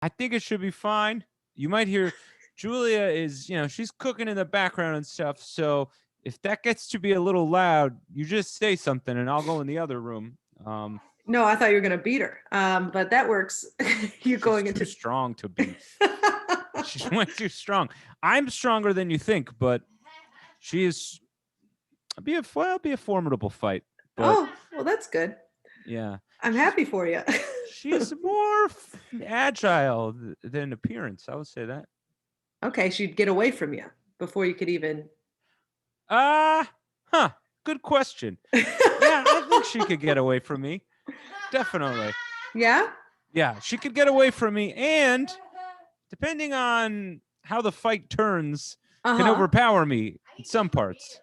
I think it should be fine. You might hear Julia is, she's cooking in the background and stuff. So if that gets to be a little loud, you just say something and I'll go in the other room. No, I thought you were going to beat her. But that works. You're She's going too into. strong to beat. She's way too strong. I'm stronger than you think, but she is. It'll be a formidable fight. But Oh, well, that's good. yeah, I'm happy for you. she's more agile than appearance. I would say that. Okay, she'd get away from you before you could even. Huh. Good question. Yeah, I think she could get away from me. Definitely. Yeah? Yeah, she could get away from me, and depending on how the fight turns, can overpower me in some parts.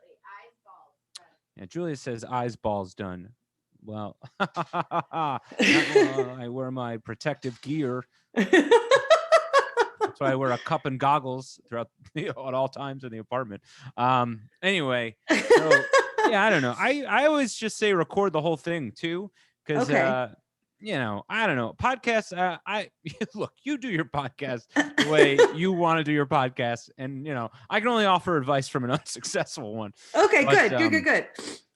Yeah, Julia says eyes balls done. Well, I wear my protective gear. That's why I wear a cup and goggles throughout at all times in the apartment. Anyway, so yeah, I don't know. I always just say record the whole thing too, because Okay. I don't know. Podcasts. I look, you do your podcast the way you want to do your podcast, and I can only offer advice from an unsuccessful one. Okay, But, good.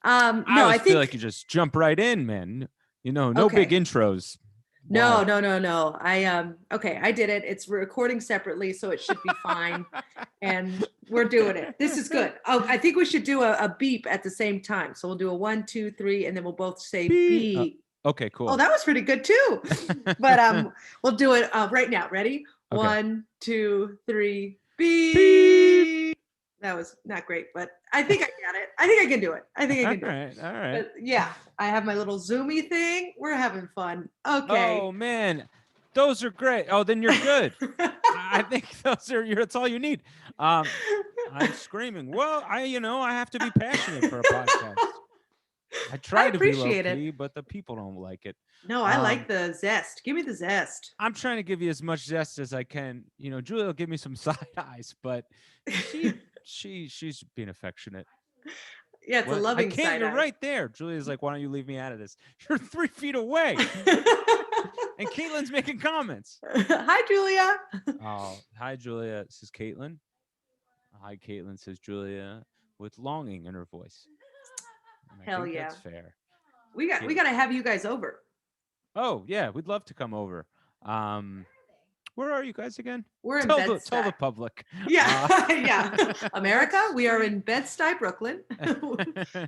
I No, always I feel think like you just jump right in, man. No big okay. intros. No, Why? no. Okay, I did it. It's recording separately, so it should be fine. And we're doing it. This is good. Oh, I think we should do a beep at the same time. So we'll do a 1, 2, 3, and then we'll both say Beep. beep. Okay, Oh, cool. that was pretty good too. But we'll do it right now. Ready? Okay. 1, 2, 3, beep. Beep. That was not great, but I think I got it. I think I can do it. All right. But yeah, I have my little Zoomy thing. We're having fun. Okay. Oh man, those are great. Oh, then you're good. I think that's all you need. I'm screaming. Well, I have to be passionate for a podcast. I try to be low appreciate key, it. but the people don't like it. No, I like the zest. Give me the zest. I'm trying to give you as much zest as I can. Julia will give me some side eyes, but she's being affectionate. Yeah, it's a What? I loving can't. side You're eye. right there. Julia's like, why don't you leave me out of this? You're 3 feet away. And Caitlin's making comments. Hi, Julia. Oh, hi, Julia, says Caitlin. Hi, Caitlin, says Julia, with longing in her voice. And Hell yeah. That's fair. We got to have you guys over. Oh, yeah, we'd love to come over. Where are you guys again? We're in Tell Bed-Stuy. the public. Yeah, yeah. America, we are in Bed-Stuy, Brooklyn.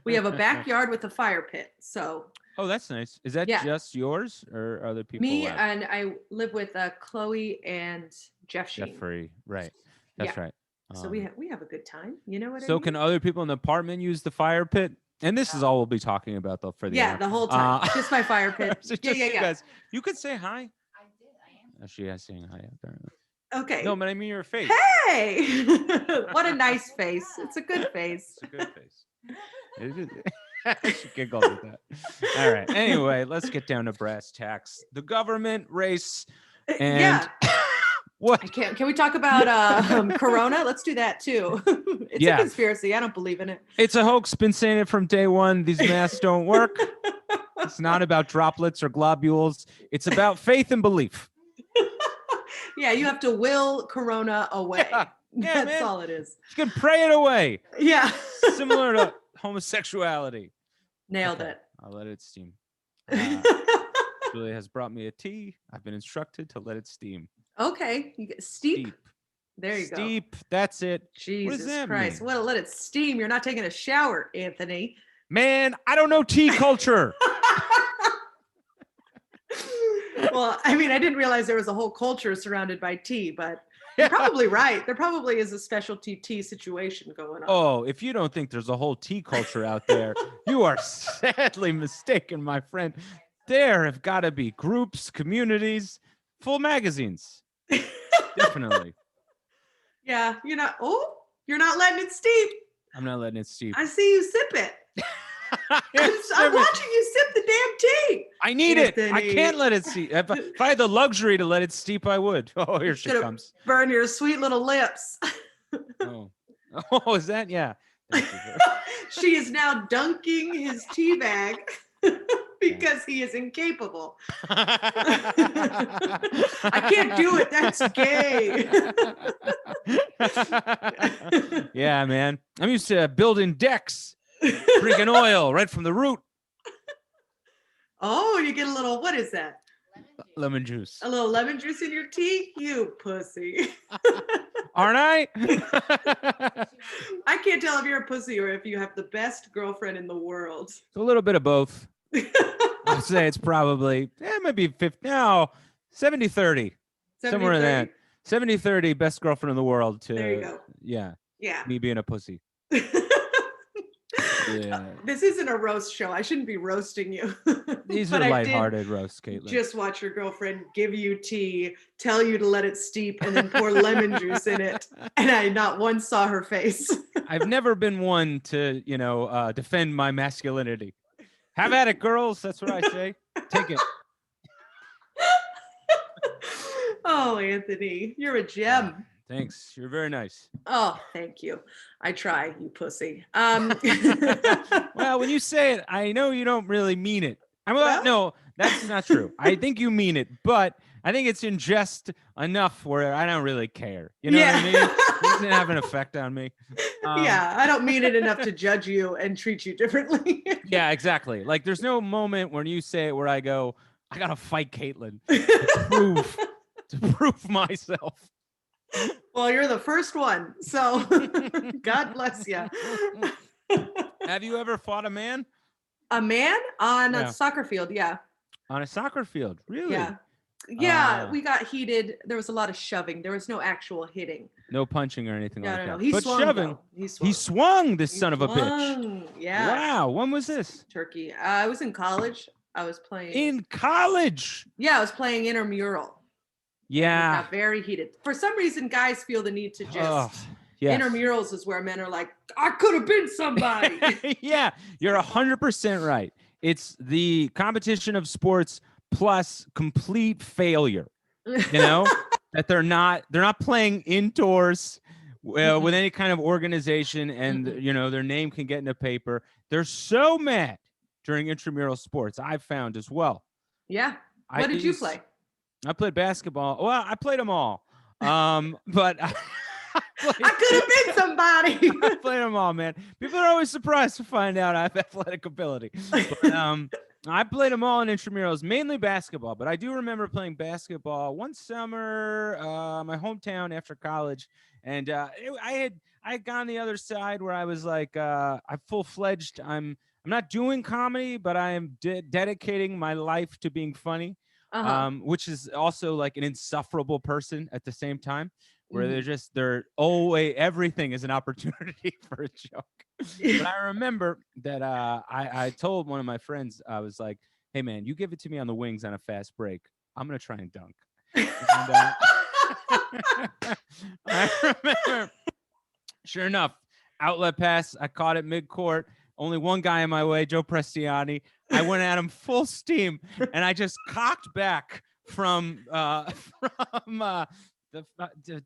We have a backyard with a fire pit. So. Oh, that's nice. Is that just yours or are other people? Me and I live with Chloe and Jeff Sheen. Jeffrey, right? That's right. So we have a good time. You know what I mean? So can other people in the apartment use the fire pit? And this is all we'll be talking about though for the the whole time. Just my fire pit. So you guys, you could say hi. I did. I am. She is saying hi apparently. Okay. No, but I mean your face. Hey, what a nice face. It's a good face. It's a good face. She giggled at that. All right. Anyway, let's get down to brass tacks. The government, race, and what? Can we talk about Corona? Let's do that too. It's a conspiracy. I don't believe in it. It's a hoax. Been saying it from day one. These masks don't work. It's not about droplets or globules. It's about faith and belief. Yeah, you have to will Corona away. Yeah, That's all it is. You can pray it away. Yeah. Similar to homosexuality. Nailed it. I'll let it steam. Julia has brought me a tea. I've been instructed to let it steam. Okay. You get steep. There you go. Steep. That's it. Jesus Christ. Well, let it steam. You're not taking a shower, Anthony. Man, I don't know tea culture. Well, I mean, I didn't realize there was a whole culture surrounded by tea, but you're probably right. There probably is a specialty tea situation going on. Oh, if you don't think there's a whole tea culture out there, you are sadly mistaken, my friend. There have got to be groups, communities, full magazines. Definitely. Yeah, you're not letting it steep. I'm not letting it steep. I see you sip it. I'm watching you sip the damn tea. I need Anthony. It. I can't let it steep. If I had the luxury to let it steep, I would. Oh, here she comes. Burn your sweet little lips. Oh, is that? Yeah. She is now dunking his tea bag. because he is incapable. I can't do it. That's gay. Yeah, man. I'm used to building decks, drinking oil right from the root. Oh, you get a little, what is that? Lemon juice. A little lemon juice in your tea? You pussy. Aren't I? I can't tell if you're a pussy or if you have the best girlfriend in the world. It's a little bit of both. I'd say it's probably, maybe 70-30. Somewhere in that. 70-30, best girlfriend in the world to, there you go. Yeah. Yeah. Me being a pussy. Yeah. This isn't a roast show. I shouldn't be roasting you. These are lighthearted roasts, Caitlin. Just watch your girlfriend give you tea, tell you to let it steep, and then pour lemon juice in it. And I not once saw her face. I've never been one to, defend my masculinity. Have at it, girls. That's what I say. Take it. Oh, Anthony, you're a gem. Thanks. You're very nice. Oh, thank you. I try, you pussy. Well, when you say it, I know you don't really mean it. No, that's not true. I think you mean it, but I think it's in jest enough where I don't really care. You know what I mean? It doesn't have an effect on me. Yeah, I don't mean it enough to judge you and treat you differently. Yeah, exactly. Like, there's no moment when you say it where I go, I gotta fight Caitlin to prove myself. Well, you're the first one, so God bless you. Have you ever fought a man? A man on a soccer field? Yeah. On a soccer field, really? Yeah. Yeah, we got heated. There was a lot of shoving. There was no actual hitting. No punching or anything like that. No. He swung, shoving. He swung. This son of a bitch. Yeah. Wow. When was this? Turkey. I was in college. I was playing. In college? Yeah, I was playing intramural. Yeah. It got very heated. For some reason, guys feel the need to just. Yes. Intramurals is where men are like, I could have been somebody. Yeah, you're 100% right. It's the competition of sports plus complete failure. That they're not playing indoors with any kind of organization, and their name can get in the paper. They're so mad during intramural sports. I've found as well. Yeah. What did you play? I played basketball. Well, I played them all. But I could have been somebody. I played them all, man. People are always surprised to find out I have athletic ability. But, I played them all in intramurals, mainly basketball. But I do remember playing basketball one summer, my hometown after college, and I had gone the other side where I was like, I'm full-fledged. I'm not doing comedy, but I am dedicating my life to being funny. Which is also like an insufferable person at the same time, where they're always, everything is an opportunity for a joke. But I remember that I told one of my friends, I was like, hey man, you give it to me on the wings on a fast break, I'm gonna try and dunk. And, I remember, sure enough, outlet pass, I caught it mid-court. Only one guy in my way, Joe Prestiani. I went at him full steam, and I just cocked back from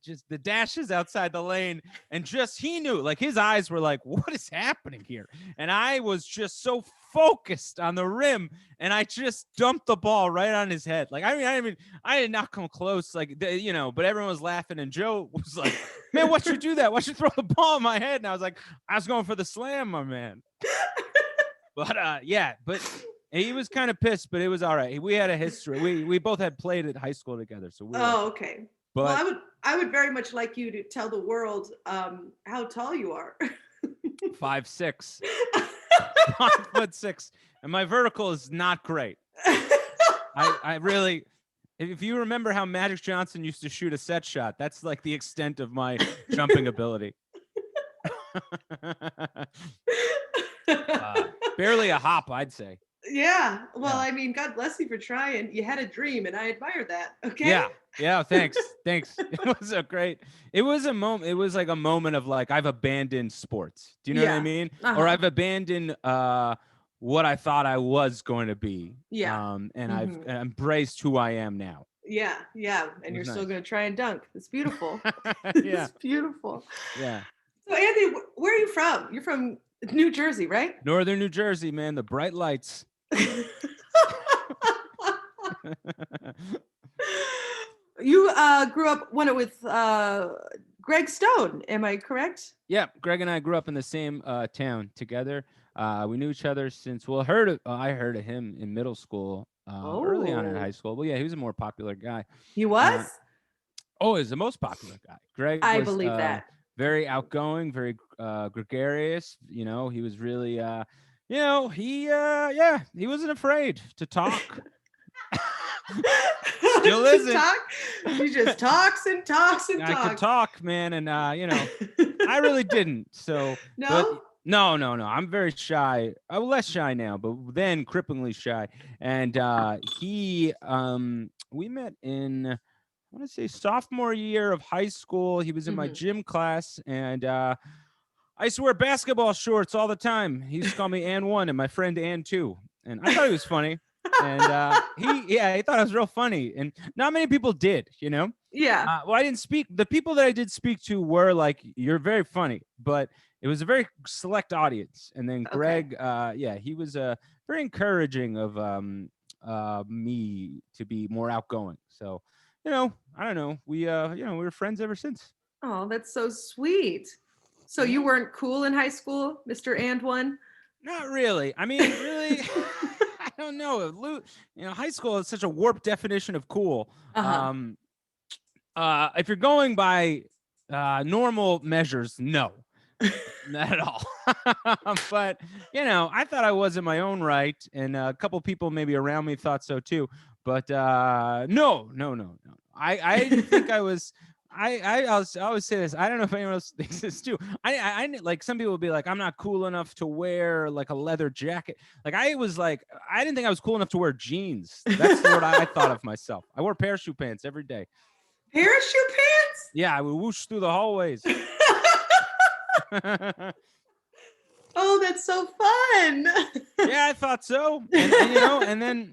just the dashes outside the lane, and just he knew, like his eyes were like, what is happening here? And I was just so focused on the rim, and I just dumped the ball right on his head. Like I did not come close, like but everyone was laughing, and Joe was like, man, why'd you do that? Why'd you throw the ball in my head? And I was like, I was going for the slam, my man. But but he was kind of pissed, but it was all right. We had a history. We both had played at high school together, so okay. But well, I would very much like you to tell the world how tall you are. 5'6", 5'6", and my vertical is not great. I really, if you remember how Magic Johnson used to shoot a set shot, that's like the extent of my jumping ability. Barely a hop, I'd say. Yeah. Well, I mean, God bless you for trying. You had a dream, and I admire that. Okay. Yeah. Thanks. It was a moment. It was like a moment of like, I've abandoned sports. Do you know what I mean? Or I've abandoned what I thought I was going to be. Yeah. And I've embraced who I am now. Yeah. And you're still going to try and dunk. It's beautiful. It's beautiful. Yeah. So Anthony, where are you from? You're from New Jersey, right? Northern New Jersey, man. The bright lights. You grew up with Greg Stone, am I correct? Yeah, Greg and I grew up in the same town together. We knew each other since, I heard of him in middle school, early on in high school. Well, yeah, he was a more popular guy. He was? Oh, he's the most popular guy. Greg I was believe that. very outgoing, very gregarious. You know, he was really, he wasn't afraid to talk. Still isn't. He just talks and talks and talks. I could talk, man, and I really didn't. So no. No. I'm very shy. I'm less shy now, but then cripplingly shy. And we met in, I want to say, sophomore year of high school. He was in my gym class, and I used to wear basketball shorts all the time. He used to call me Ann1 and my friend Ann2, and I thought he was funny. And he thought it was real funny, and not many people did, Yeah. Well, I didn't speak. The people that I did speak to were like, "You're very funny," but it was a very select audience. And then Greg, he was very encouraging of me to be more outgoing. So, I don't know. We were friends ever since. Oh, that's so sweet. So you weren't cool in high school, Mr. And1? Not really. I mean, really. I don't know. High school is such a warped definition of cool. If you're going by normal measures, no, not at all. But I thought I was in my own right, and a couple people maybe around me thought so too. But no. I didn't think I was. I always say this. I don't know if anyone else thinks this too. I like, some people will be like, I'm not cool enough to wear like a leather jacket. Like I didn't think I was cool enough to wear jeans. That's what I thought of myself. I wore parachute pants every day. Parachute pants? Yeah, I would whoosh through the hallways. Oh, that's so fun. Yeah, I thought so. And then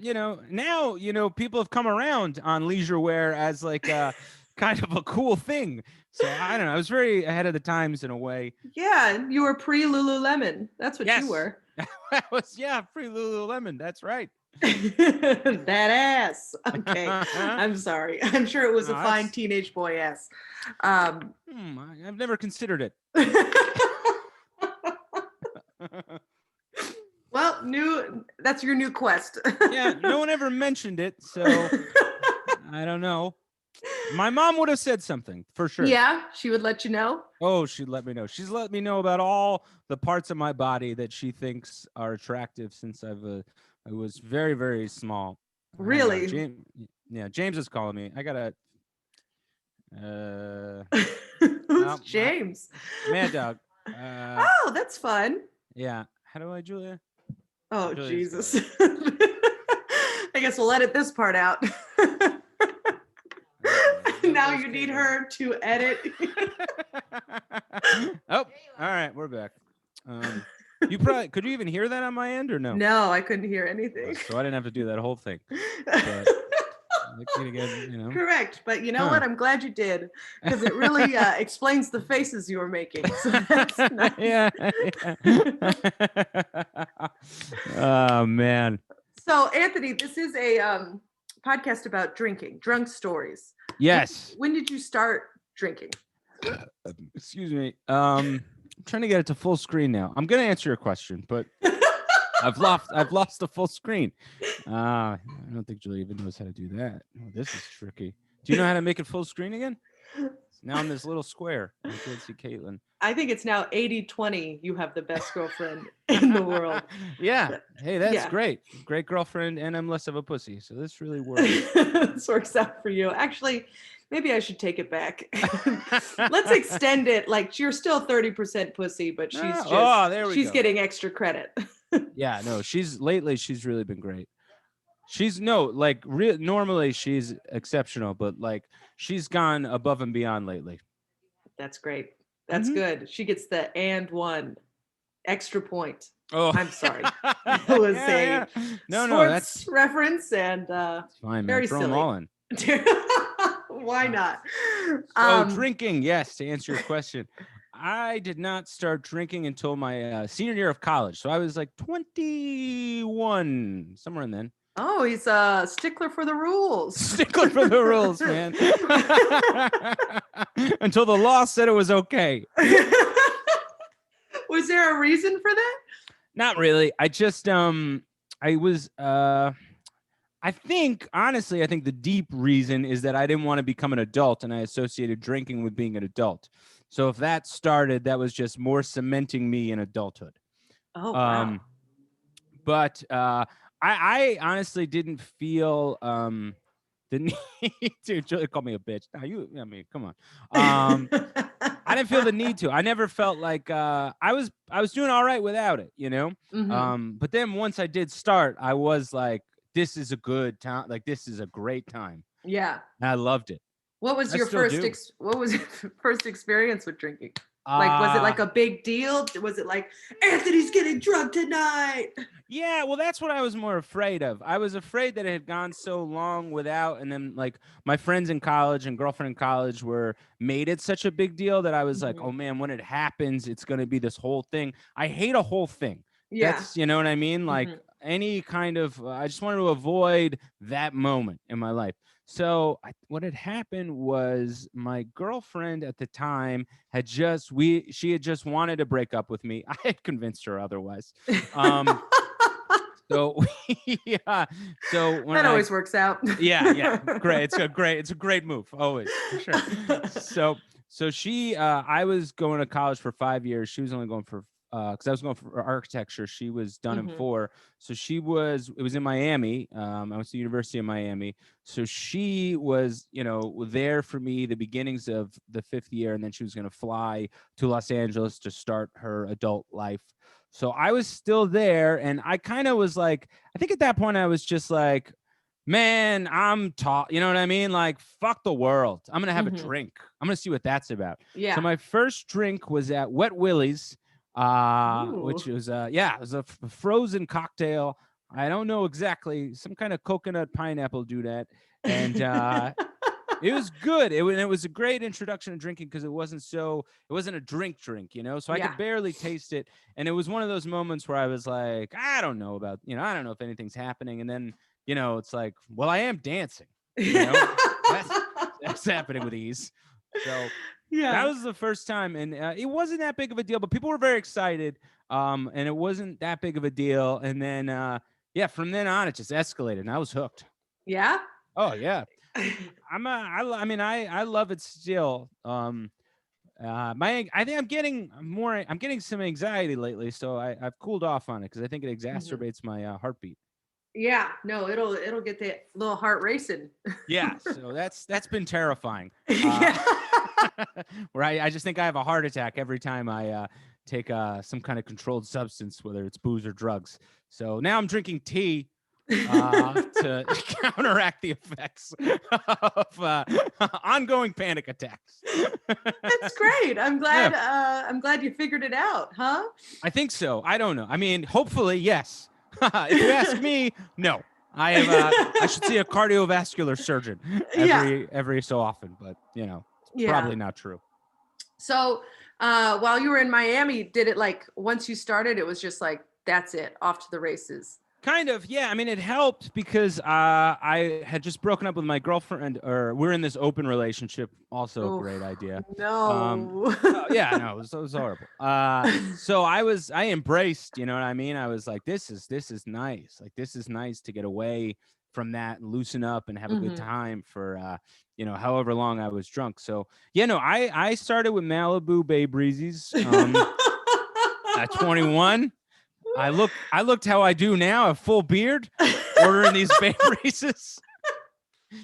now people have come around on leisure wear as like kind of a cool thing. So I don't know. I was very ahead of the times in a way. Yeah, you were pre-Lululemon. That's what you were. That was pre-Lululemon. That's right. That ass. Okay. I'm sorry. I'm sure it was a fine teenage boy ass. I've never considered it. Well, that's your new quest. Yeah, no one ever mentioned it, so I don't know. My mom would have said something for sure. Yeah, she would let you know. Oh, she'd let me know. She's let me know about all the parts of my body that she thinks are attractive since I was very, very small. Really? James is calling me. I gotta. Who's James? Mad Dog. Oh, that's fun. Yeah. How do I, Julia? Oh, Jesus. I guess we'll edit this part out. Now you need her to edit. Oh, all right. We're back. Could you even hear that on my end or no? No, I couldn't hear anything. So I didn't have to do that whole thing. Correct. But you know what? I'm glad you did, because it really explains the faces you were making. So that's nice. Yeah. Oh, man. So, Anthony, this is a podcast about drinking, drunk stories. Yes. When did you start drinking? Excuse me. I'm trying to get it to full screen now. I'm going to answer your question, but I've lost the full screen. I don't think Julie even knows how to do that. Oh, this is tricky. Do you know how to make it full screen again? Now I'm this little square. I can't see Caitlin. I think it's now 80-20. You have the best girlfriend in the world. Yeah. Hey, that's great. Great girlfriend, and I'm less of a pussy. So this really works. This works out for you. Actually, maybe I should take it back. Let's extend it. Like, you're still 30% pussy, but she's getting extra credit. Yeah, no, she's really been great. Normally she's exceptional, but like she's gone above and beyond lately. That's great. That's good. She gets the and1 extra point. Oh, I'm sorry. It was a sports reference, and it's fine, man. Very Throw silly. them all in. Why not? Drinking, yes, to answer your question. I did not start drinking until my senior year of college. So I was like 21, somewhere in then. Oh, he's a stickler for the rules. Stickler for the rules, man. Until the law said it was okay. Was there a reason for that? Not really. I just I think honestly, I think the deep reason is that I didn't want to become an adult, and I associated drinking with being an adult. So if that started, that was just more cementing me in adulthood. Oh, wow. But I honestly didn't feel the need to. Julie called me a bitch. Now I mean, come on. I didn't feel the need to. I never felt like I was doing all right without it, you know. Mm-hmm. But then once I did start, I was like, this is a good time. Like this is a great time. Yeah. And I loved it. What was I your still do. what was your first experience with drinking? Like, was it like a big deal? Was it like, Anthony's getting drunk tonight? Yeah, well, that's what I was more afraid of. I was afraid that it had gone so long without, and then like my friends in college and girlfriend in college were made it such a big deal that I was like, oh man, when it happens, it's going to be this whole thing. I hate a whole thing. Yeah. That's, you know what I mean? Like any kind of, I just wanted to avoid that moment in my life. So what had happened was my girlfriend at the time had she had just wanted to break up with me. I had convinced her otherwise. So yeah. So when that always works out. Yeah, great. It's a great move, always, for sure. So she, I was going to college for 5 years. She was only going for because I was going for architecture. She was done in 4. So it was in Miami. I went to the University of Miami. So she was, there for me the beginnings of the 5th year, and then she was going to fly to Los Angeles to start her adult life. So I was still there, and I kind of was like, I think at that point I was just like, man, I'm taught, you know what I mean? Like, fuck the world. I'm going to have a drink. I'm going to see what that's about. Yeah. So my first drink was at Wet Willie's, which was, it was a frozen cocktail. I don't know exactly, some kind of coconut pineapple doodad. And it was good. It was a great introduction to drinking because it wasn't a drink, so I could barely taste it. And it was one of those moments where I was like, I don't know if anything's happening. And then, it's like, well, I am dancing. That's happening with ease. So that was the first time. And it wasn't that big of a deal, but people were very excited. And it wasn't that big of a deal. And then, from then on, it just escalated and I was hooked. Yeah. Oh, yeah. I love it still. I think I'm getting some anxiety lately, so I've cooled off on it because I think it exacerbates my heartbeat. Yeah, no, it'll get that little heart racing. Yeah, so that's been terrifying. Yeah. Where I just think I have a heart attack every time I take some kind of controlled substance, whether it's booze or drugs. So now I'm drinking tea to counteract the effects of ongoing panic attacks. That's great. I'm glad. Yeah. I'm glad you figured it out, huh? I think so. I don't know. I mean, hopefully, yes. If you ask me, no. I should see a cardiovascular surgeon every so often, but probably not true. So while you were in Miami, did it like once you started, it was just like that's it, off to the races? Kind of, yeah. I mean, it helped because I had just broken up with my girlfriend, or we're in this open relationship. Also, a great idea. No. It was horrible. So I embraced, you know what I mean? I was like, this is nice. Like, this is nice to get away from that and loosen up and have a good time for, however long I was drunk. So, I started with Malibu Bay Breezes at 21. I looked how I do now, a full beard, ordering these Bay Breezes,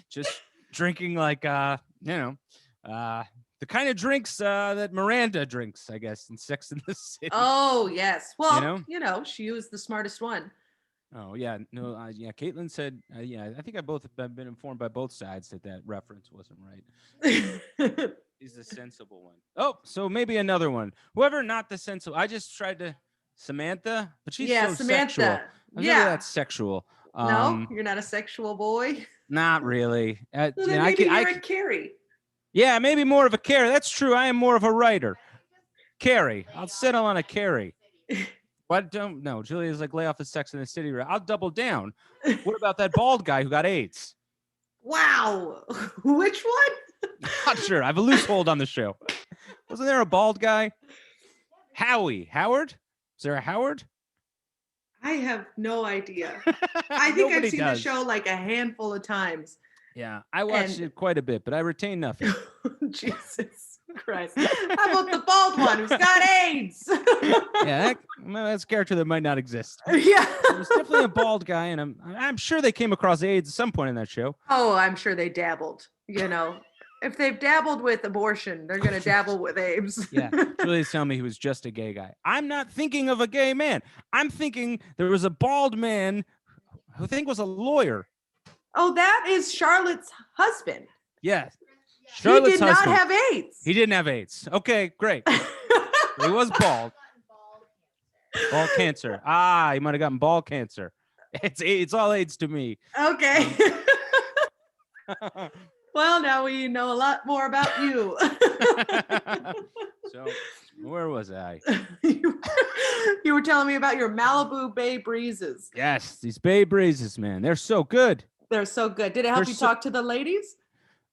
just drinking like, the kind of drinks that Miranda drinks, I guess, in Sex and the City. Oh, yes. Well, she was the smartest one. Oh, yeah. No, Caitlin said, I think I've been informed by both sides that reference wasn't right. He's the sensible one. Oh, so maybe another one. Whoever, not the sensible. I just tried to... Samantha, but she's so Samantha. Sexual. That's sexual. No, you're not a sexual boy. Not really. Well, then maybe you're a Carrie. Yeah, maybe more of a Carrie. That's true. I am more of a writer. Carrie. I'll settle on a Carrie. What? Don't no. Julia's like, lay off the Sex in the City. I'll double down. What about that bald guy who got AIDS? Wow. Which one? Not sure. I have a loose hold on the show. Wasn't there a bald guy? Howard? Is there a Howard? I have no idea. I think I've seen the show like a handful of times. Yeah, I watched it quite a bit, but I retain nothing. Jesus Christ. How about the bald one who's got AIDS? Yeah, that's a character that might not exist. Yeah. There's definitely a bald guy, and I'm sure they came across AIDS at some point in that show. Oh, I'm sure they dabbled, you know. If they've dabbled with abortion, they're going to dabble with AIDS. Yeah, Julia's telling me he was just a gay guy. I'm not thinking of a gay man. I'm thinking there was a bald man who I think was a lawyer. Oh, that is Charlotte's husband. Yes. Charlotte's he did husband. Not have AIDS. He didn't have AIDS. Okay, great. He was bald. Bald cancer. Ah, he might have gotten bald cancer. It's all AIDS to me. Okay. Well, now we know a lot more about you. So, where was I? You were telling me about your Malibu Bay breezes. Yes, these Bay breezes, man. They're so good. They're so good. Did it help you talk to the ladies?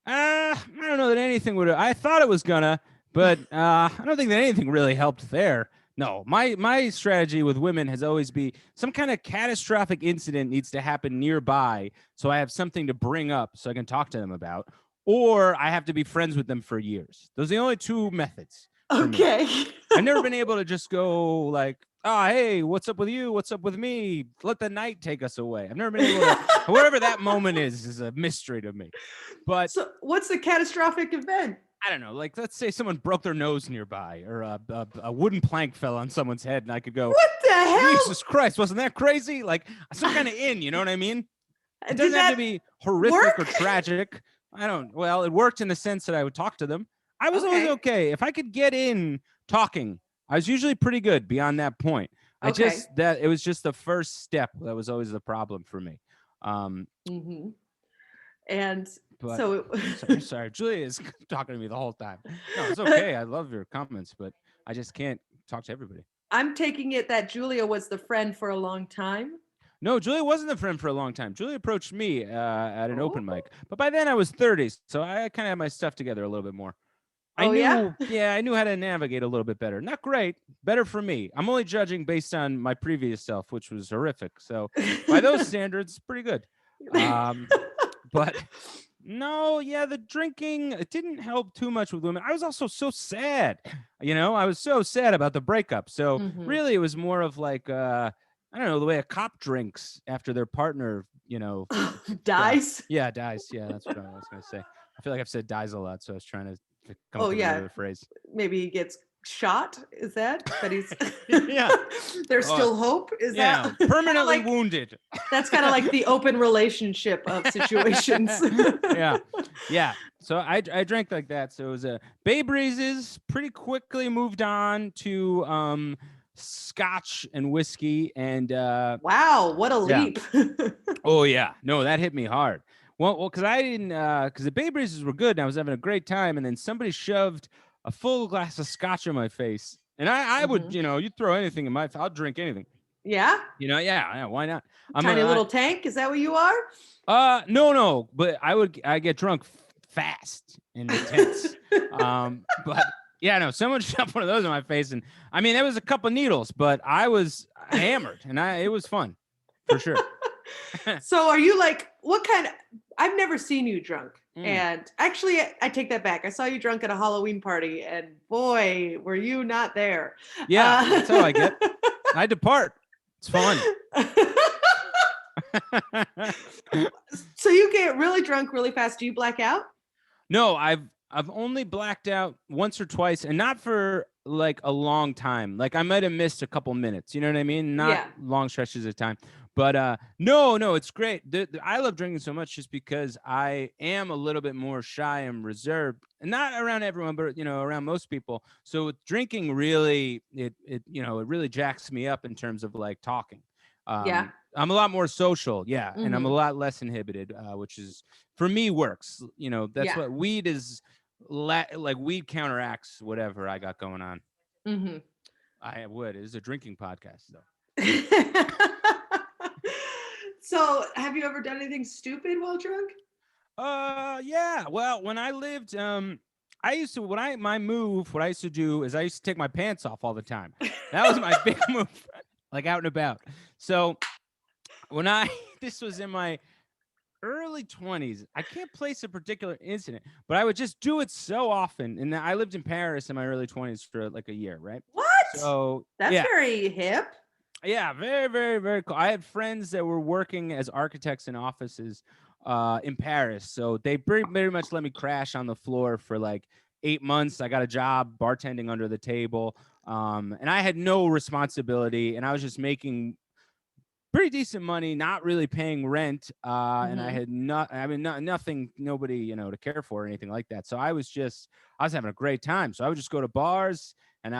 I don't know that anything would. I thought it was gonna, but I don't think that anything really helped there. No, my strategy with women has always been some kind of catastrophic incident needs to happen nearby, so I have something to bring up so I can talk to them about, or I have to be friends with them for years. Those are the only two methods. Okay. I've never been able to just go like, oh, hey, what's up with you? What's up with me? Let the night take us away. I've never been able to, whatever that moment is a mystery to me. But so what's the catastrophic event? I don't know. Like, let's say someone broke their nose nearby, or a wooden plank fell on someone's head, and I could go, what the hell? Jesus Christ, wasn't that crazy? Like, some kind of you know what I mean? It doesn't have to be horrific or tragic. Well, it worked in the sense that I would talk to them. I was always okay. If I could get in talking, I was usually pretty good beyond that point. It was just the first step that was always the problem for me. Mm-hmm. And but, so sorry, Julia is talking to me the whole time. No, it's okay. I love your comments, but I just can't talk to everybody. I'm taking it that Julia was the friend for a long time. No, Julia wasn't the friend for a long time. Julia approached me at an open mic, but by then I was 30, so I kind of had my stuff together a little bit more. I knew how to navigate a little bit better. Not great, better for me. I'm only judging based on my previous self, which was horrific. So by those standards, pretty good. But no, the drinking, it didn't help too much with women. I was also so sad. I was so sad about the breakup. So really it was more of like, I don't know, the way a cop drinks after their partner, dies. Yeah, dies. Yeah, that's what I was going to say. I feel like I've said dies a lot, so I was trying to come up with another phrase. Maybe he gets shot. Is that? But he's yeah. There's still hope. Is that permanently wounded? That's kind of like the open relationship of situations. Yeah. So I drank like that. So it was a Bay Breezes. Pretty quickly moved on to Scotch and whiskey. And wow, what a leap! Oh yeah, no, that hit me hard. Well, because I didn't, because the Bay Breezes were good and I was having a great time, and then somebody shoved a full glass of Scotch in my face, and I would, you throw anything in my, I'll drink anything. Yeah. Yeah, why not? Tiny little tank. Is that what you are? No, but I get drunk fast and intense. But yeah, no, someone shoved one of those in my face, and I mean, there was a couple needles, but I was hammered, and it was fun for sure. So are you like, what kind of, I've never seen you drunk. And actually, I take that back. I saw you drunk at a Halloween party, and boy, were you not there. Yeah, that's how I get. I depart. It's fun. So you get really drunk really fast. Do you black out? No, I've only blacked out once or twice, and not for like a long time. Like I might have missed a couple minutes. You know what I mean? Not long stretches of time. But no, it's great. I love drinking so much just because I am a little bit more shy and reserved, and not around everyone, but around most people. So with drinking, really, it really jacks me up in terms of like talking. I'm a lot more social, and I'm a lot less inhibited, which is for me works. That's what weed is. Like weed counteracts whatever I got going on. I would. It is a drinking podcast, though. So, have you ever done anything stupid while drunk? Yeah. Well, when I lived, I used to what I used to do is I used to take my pants off all the time. That was my big move, like out and about. So when this was in my early 20s. I can't place a particular incident, but I would just do it so often. And I lived in Paris in my early 20s for like a year, right? What? So that's very hip. Yeah, very, very, very cool. I had friends that were working as architects in offices in Paris. So they very much let me crash on the floor for like 8 months. I got a job bartending under the table. And I had no responsibility, and I was just making pretty decent money, not really paying rent. And I had nothing, nobody, to care for or anything like that. So I was having a great time. So I would just go to bars and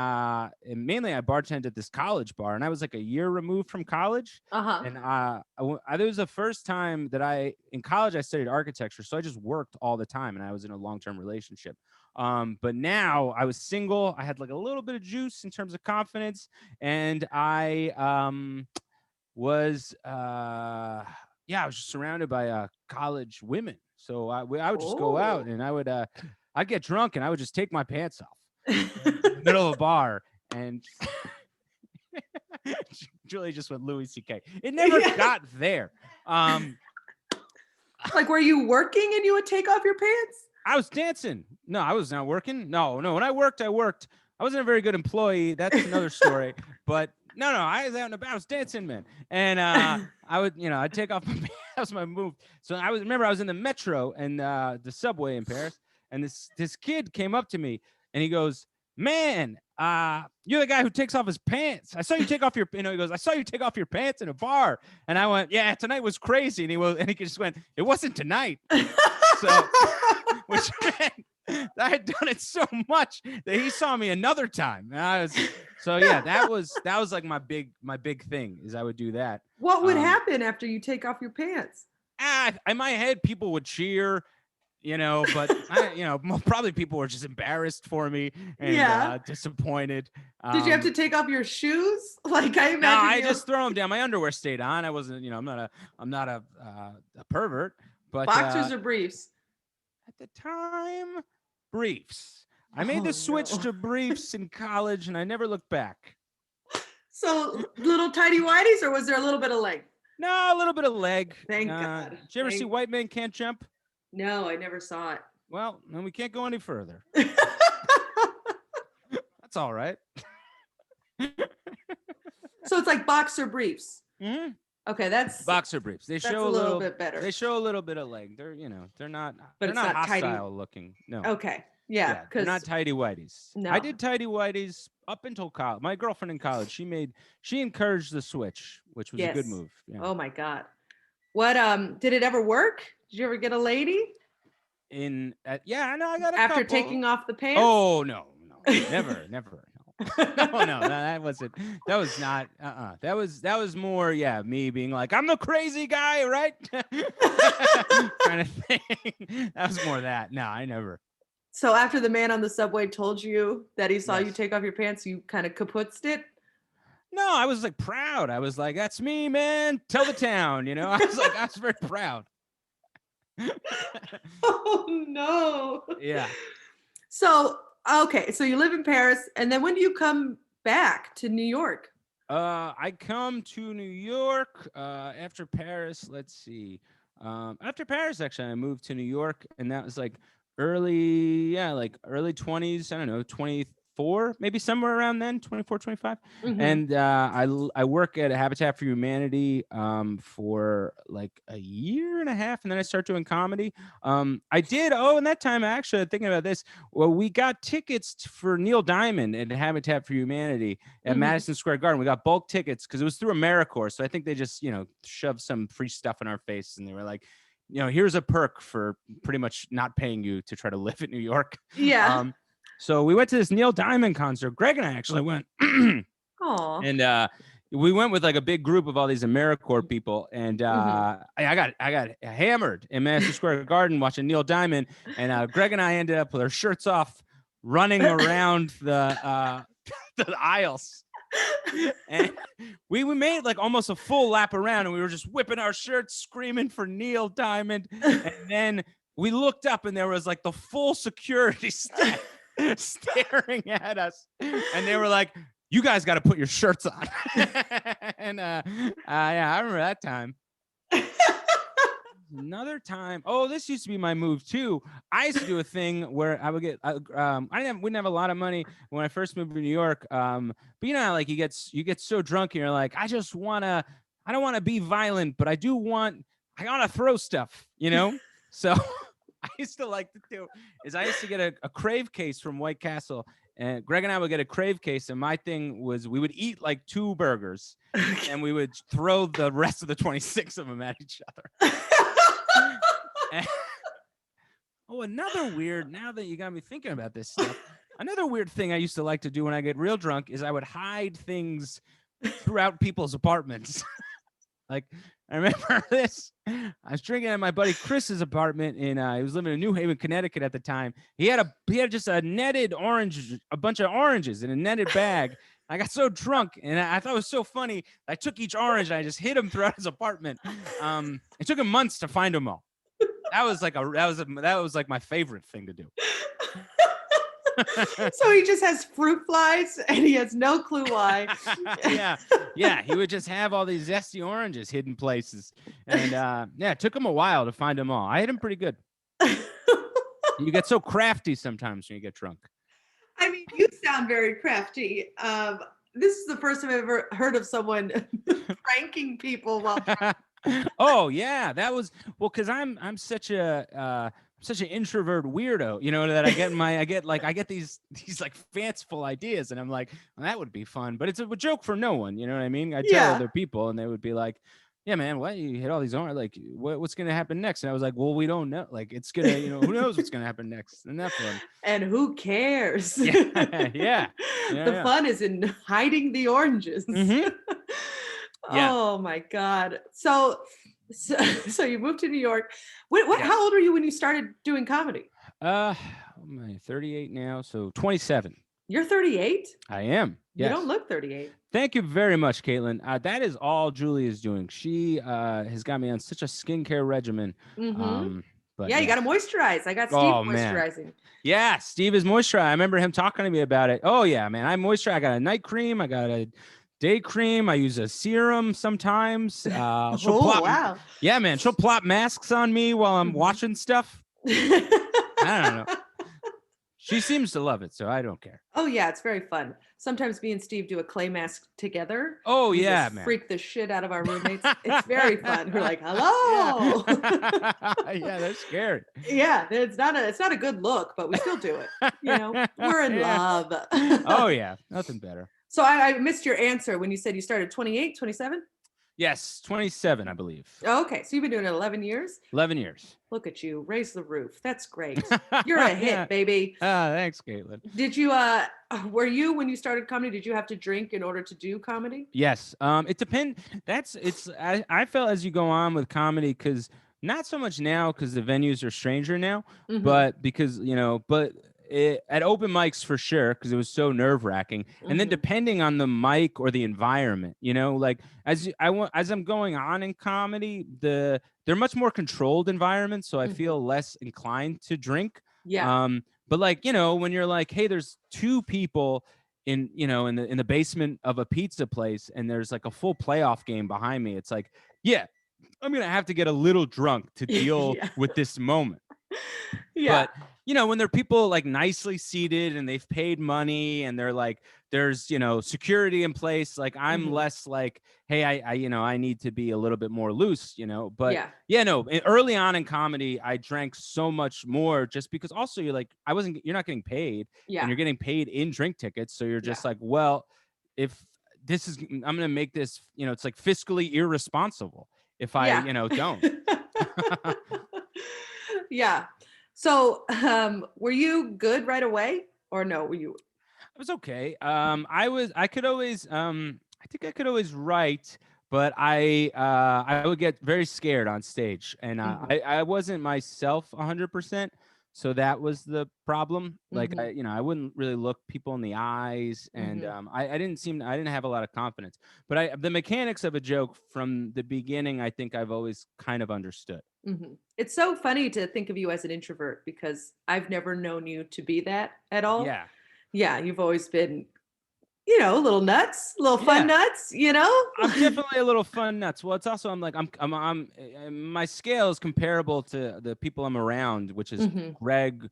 mainly I bartended at this college bar, and I was like a year removed from college. And it was the first time that in college, I studied architecture. So I just worked all the time, and I was in a long-term relationship. But now I was single. I had like a little bit of juice in terms of confidence, and I was I was just surrounded by college women. So I would just go out, and I'd get drunk, and I would just take my pants off in the middle of a bar, and Julie just went Louis C.K. It never got there. Like, were you working and you would take off your pants? I was dancing. No, I was not working. No. When I worked. I wasn't a very good employee. That's another story. But no, I was out and about. I was dancing, man. And I would, I'd take off my pants. That was my move. So I was in the metro and the subway in Paris, and this kid came up to me and he goes, "Man, you're the guy who takes off his pants. I saw you take off your, he goes, I saw you take off your pants in a bar." And I went, "Yeah, tonight was crazy." And he just went, "It wasn't tonight." So, which meant I had done it so much that he saw me another time. And that was like my big thing is I would do that. What would happen after you take off your pants? In my head, people would cheer, but probably people were just embarrassed for me and disappointed. Did you have to take off your shoes? Like, I imagine. No, I just throw them down. My underwear stayed on. I wasn't, I'm not a pervert. But boxers or briefs? At the time, briefs. I made the switch to briefs in college, and I never looked back. So little tidy whities, or was there a little bit of leg? No, a little bit of leg. Thank God. Did you ever see White Men Can't Jump? No, I never saw it. Well, then we can't go any further. That's all right. So it's like boxer briefs. Mm-hmm. Okay, that's boxer briefs. They show a little bit better. They show a little bit of leg. They're they're not hostile tidy looking. No. Okay. Yeah, they're not tidy whities. No. I did tidy whities up until college. My girlfriend in college, she encouraged the switch, which was a good move. Yeah. Oh my God. What did it ever work? Did you ever get a lady? I got a after couple. Taking off the pants? Oh no. Never. No, that wasn't. That was not. That was more. Yeah, me being like, I'm the crazy guy, right? Kind of thing. That was more that. No, I never. So after the man on the subway told you that he saw you take off your pants, you kind of kaputzed it? No, I was like proud. I was like, "That's me, man. Tell the town." I was very proud. Oh no. Yeah. So. Okay, so you live in Paris, and then when do you come back to New York? I come to New York after Paris. Let's see. After Paris, actually, I moved to New York, and that was like early 20s. I don't know, 24, maybe somewhere around then, 24, 25. Mm-hmm. And I work at Habitat for Humanity for like a year and a half, and then I start doing comedy. I did. Oh, and that time, actually, thinking about this, well, we got tickets for Neil Diamond at Habitat for Humanity at Madison Square Garden. We got bulk tickets because it was through AmeriCorps. So I think they just, shoved some free stuff in our face, and they were like, here's a perk for pretty much not paying you to try to live in New York. Yeah. So we went to this Neil Diamond concert. Greg and I actually went. Oh. And we went with like a big group of all these AmeriCorps people, and I got hammered in Madison Square Garden watching Neil Diamond, and Greg and I ended up with our shirts off, running around the aisles. And we made like almost a full lap around, and we were just whipping our shirts, screaming for Neil Diamond. And then we looked up, and there was like the full security staff staring at us, and they were like, "You guys got to put your shirts on." And yeah, I remember that time. Another time, oh, this used to be my move too. I used to do a thing where I would get, wouldn't have a lot of money when I first moved to New York. But you know, how, like you get so drunk and you're like, I don't want to be violent, but I want to throw stuff, you know? So I used to like to do is I used to get a Crave case from White Castle, and Greg and I would get a Crave case. And my thing was we would eat like 2 burgers and we would throw the rest of the 26 of them at each other. Oh, another weird, now that you got me thinking about this stuff, another weird thing I used to like to do when I get real drunk is I would hide things throughout people's apartments. Like, I remember this. I was drinking at my buddy Chris's apartment he was living in New Haven, Connecticut at the time. He had just a netted a bunch of oranges in a netted bag. I got so drunk, and I thought it was so funny. I took each orange and I just hid them throughout his apartment. It took him months to find them all. That was like my favorite thing to do. So he just has fruit flies and he has no clue why. Yeah. He would just have all these zesty oranges hidden places, and it took him a while to find them all. I hid them pretty good. You get so crafty sometimes when you get drunk. I mean, you sound very crafty. This is the first time I've ever heard of someone pranking people while drunk. Oh yeah, that was because I'm such an introvert weirdo, you know, that I get these like fanciful ideas, and I'm like, well, that would be fun, but it's a joke for no one, you know what I mean? I tell other people, and they would be like, yeah, man, why you hit all these orange? Like, what's gonna happen next? And I was like, well, we don't know. Like, it's gonna, who knows what's gonna happen next? And that's fun. And who cares? Yeah. The fun is in hiding the oranges. Mm-hmm. Oh my God. So you moved to New York. How old were you when you started doing comedy? I'm 38 now, so 27. You're 38? I am. Yes. You don't look 38. Thank you very much, Caitlin. That is all Julie is doing. She has got me on such a skincare regimen. Mm-hmm. But you got to moisturize. I got Steve moisturizing. Man. Yeah, Steve is moisturizing. I remember him talking to me about it. Oh yeah, man. I moisturize. I got a night cream. I got a day cream. I use a serum sometimes. Wow. Yeah, man. She'll plop masks on me while I'm watching stuff. I don't know. She seems to love it, so I don't care. Oh yeah, it's very fun. Sometimes me and Steve do a clay mask together. Oh yeah, man. Freak the shit out of our roommates. It's very fun. We're like, hello. Yeah, they're scared. Yeah, it's not a good look, but we still do it. We're in love. Oh yeah, nothing better. So I missed your answer when you said you started 28, 27? Yes, 27, I believe. Okay, so you've been doing it 11 years? 11 years. Look at you, raise the roof. That's great. You're a hit, baby. Thanks, Caitlin. Did you, when you started comedy, did you have to drink in order to do comedy? Yes. It depends. I felt as you go on with comedy, because not so much now because the venues are stranger now, but because, at open mics for sure, because it was so nerve-wracking, and then depending on the mic or the environment, like as I'm going on in comedy, they're much more controlled environments, so I feel less inclined to drink. But when you're like, hey, there's 2 people in the basement of a pizza place, and there's like a full playoff game behind me, it's like, yeah, I'm gonna have to get a little drunk to deal with this moment. But when there are people like nicely seated and they've paid money and they're like, there's security in place, like I'm less like, hey, I need to be a little bit more loose, but early on in comedy I drank so much more, just because also you're not getting paid, and you're getting paid in drink tickets, so you're just like, well, if this is, I'm gonna make this, it's like fiscally irresponsible if I don't. Yeah. So, were you good right away, or no? Were you? I was okay. I could always, I think I could always write, but I would get very scared on stage, and I wasn't myself 100%. So that was the problem. Like Mm-hmm. I wouldn't really look people in the eyes, and Mm-hmm. I didn't have a lot of confidence. But the mechanics of a joke from the beginning, I think I've always kind of understood. Mm-hmm. It's so funny to think of you as an introvert because I've never known you to be that at all. Yeah, Yeah, you've always been, a little nuts, a little fun yeah. nuts, you know? I'm definitely a little fun nuts. Well, it's also my scale is comparable to the people I'm around, which is Hmm. Greg,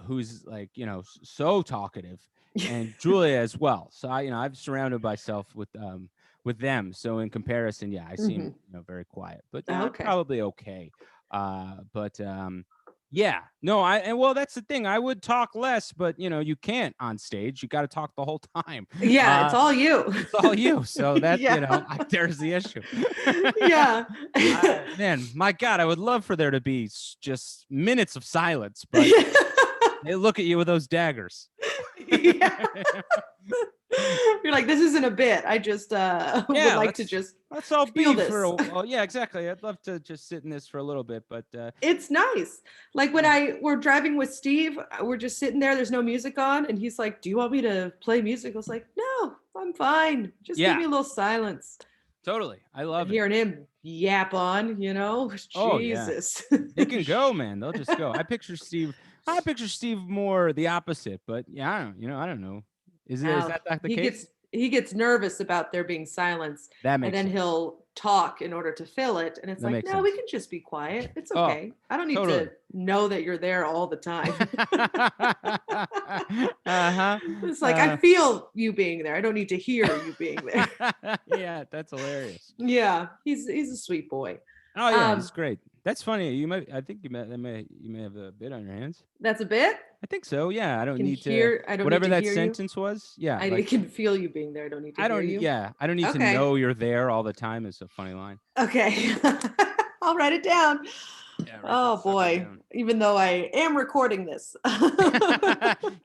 who's like so talkative, and Julia as well. So I'm surrounded myself with them. So in comparison, yeah, I seem Hmm. very quiet, but yeah, I'm Okay. probably okay. But yeah, no, and well, that's the thing. I would talk less, but you can't on stage. You got to talk the whole time. Yeah, it's all you. It's all you. So that, Yeah. there's the issue. Yeah. Man, my God, I would love for there to be just minutes of silence, but they look at you with those daggers. Yeah. You're like, this isn't a bit. I just would Yeah, like to just let's all feel be for this. yeah, exactly. I'd love to just sit in this for a little bit, but It's nice. Like when we're driving with Steve, we're just sitting there, there's no music on, and he's like, do you want me to play music? I was like, no, I'm fine. Just give yeah, me a little silence. totally. I And love it. hearing him yap on, Oh yeah. Jesus. They can go, man. They'll just go. I picture Steve more the opposite, but yeah, I don't know. Is Oh, that not the he case? gets nervous about there being silence, That and makes then sense. Uh-huh. he'll talk in order to fill it. And it's That like, makes no, we sense. can just be quiet. It's Oh, okay. I don't need totally. to know that you're there all the time. Uh-huh. It's like I feel you being there. I don't need to hear you being there. Yeah, that's hilarious. Yeah, he's a sweet boy. Oh yeah, Um, he's great. That's funny. I think you may have a bit on your hands. that's a bit. I think so. Yeah, I I don't can need to hear. I don't need whatever to that hear you. sentence was. Yeah, I like can feel you being there. I don't need to hear you. I don't need to Okay. know you're there all the time is a funny line. Okay. I'll write it down. Yeah, write that Oh sucker boy. down. Even though I am recording this.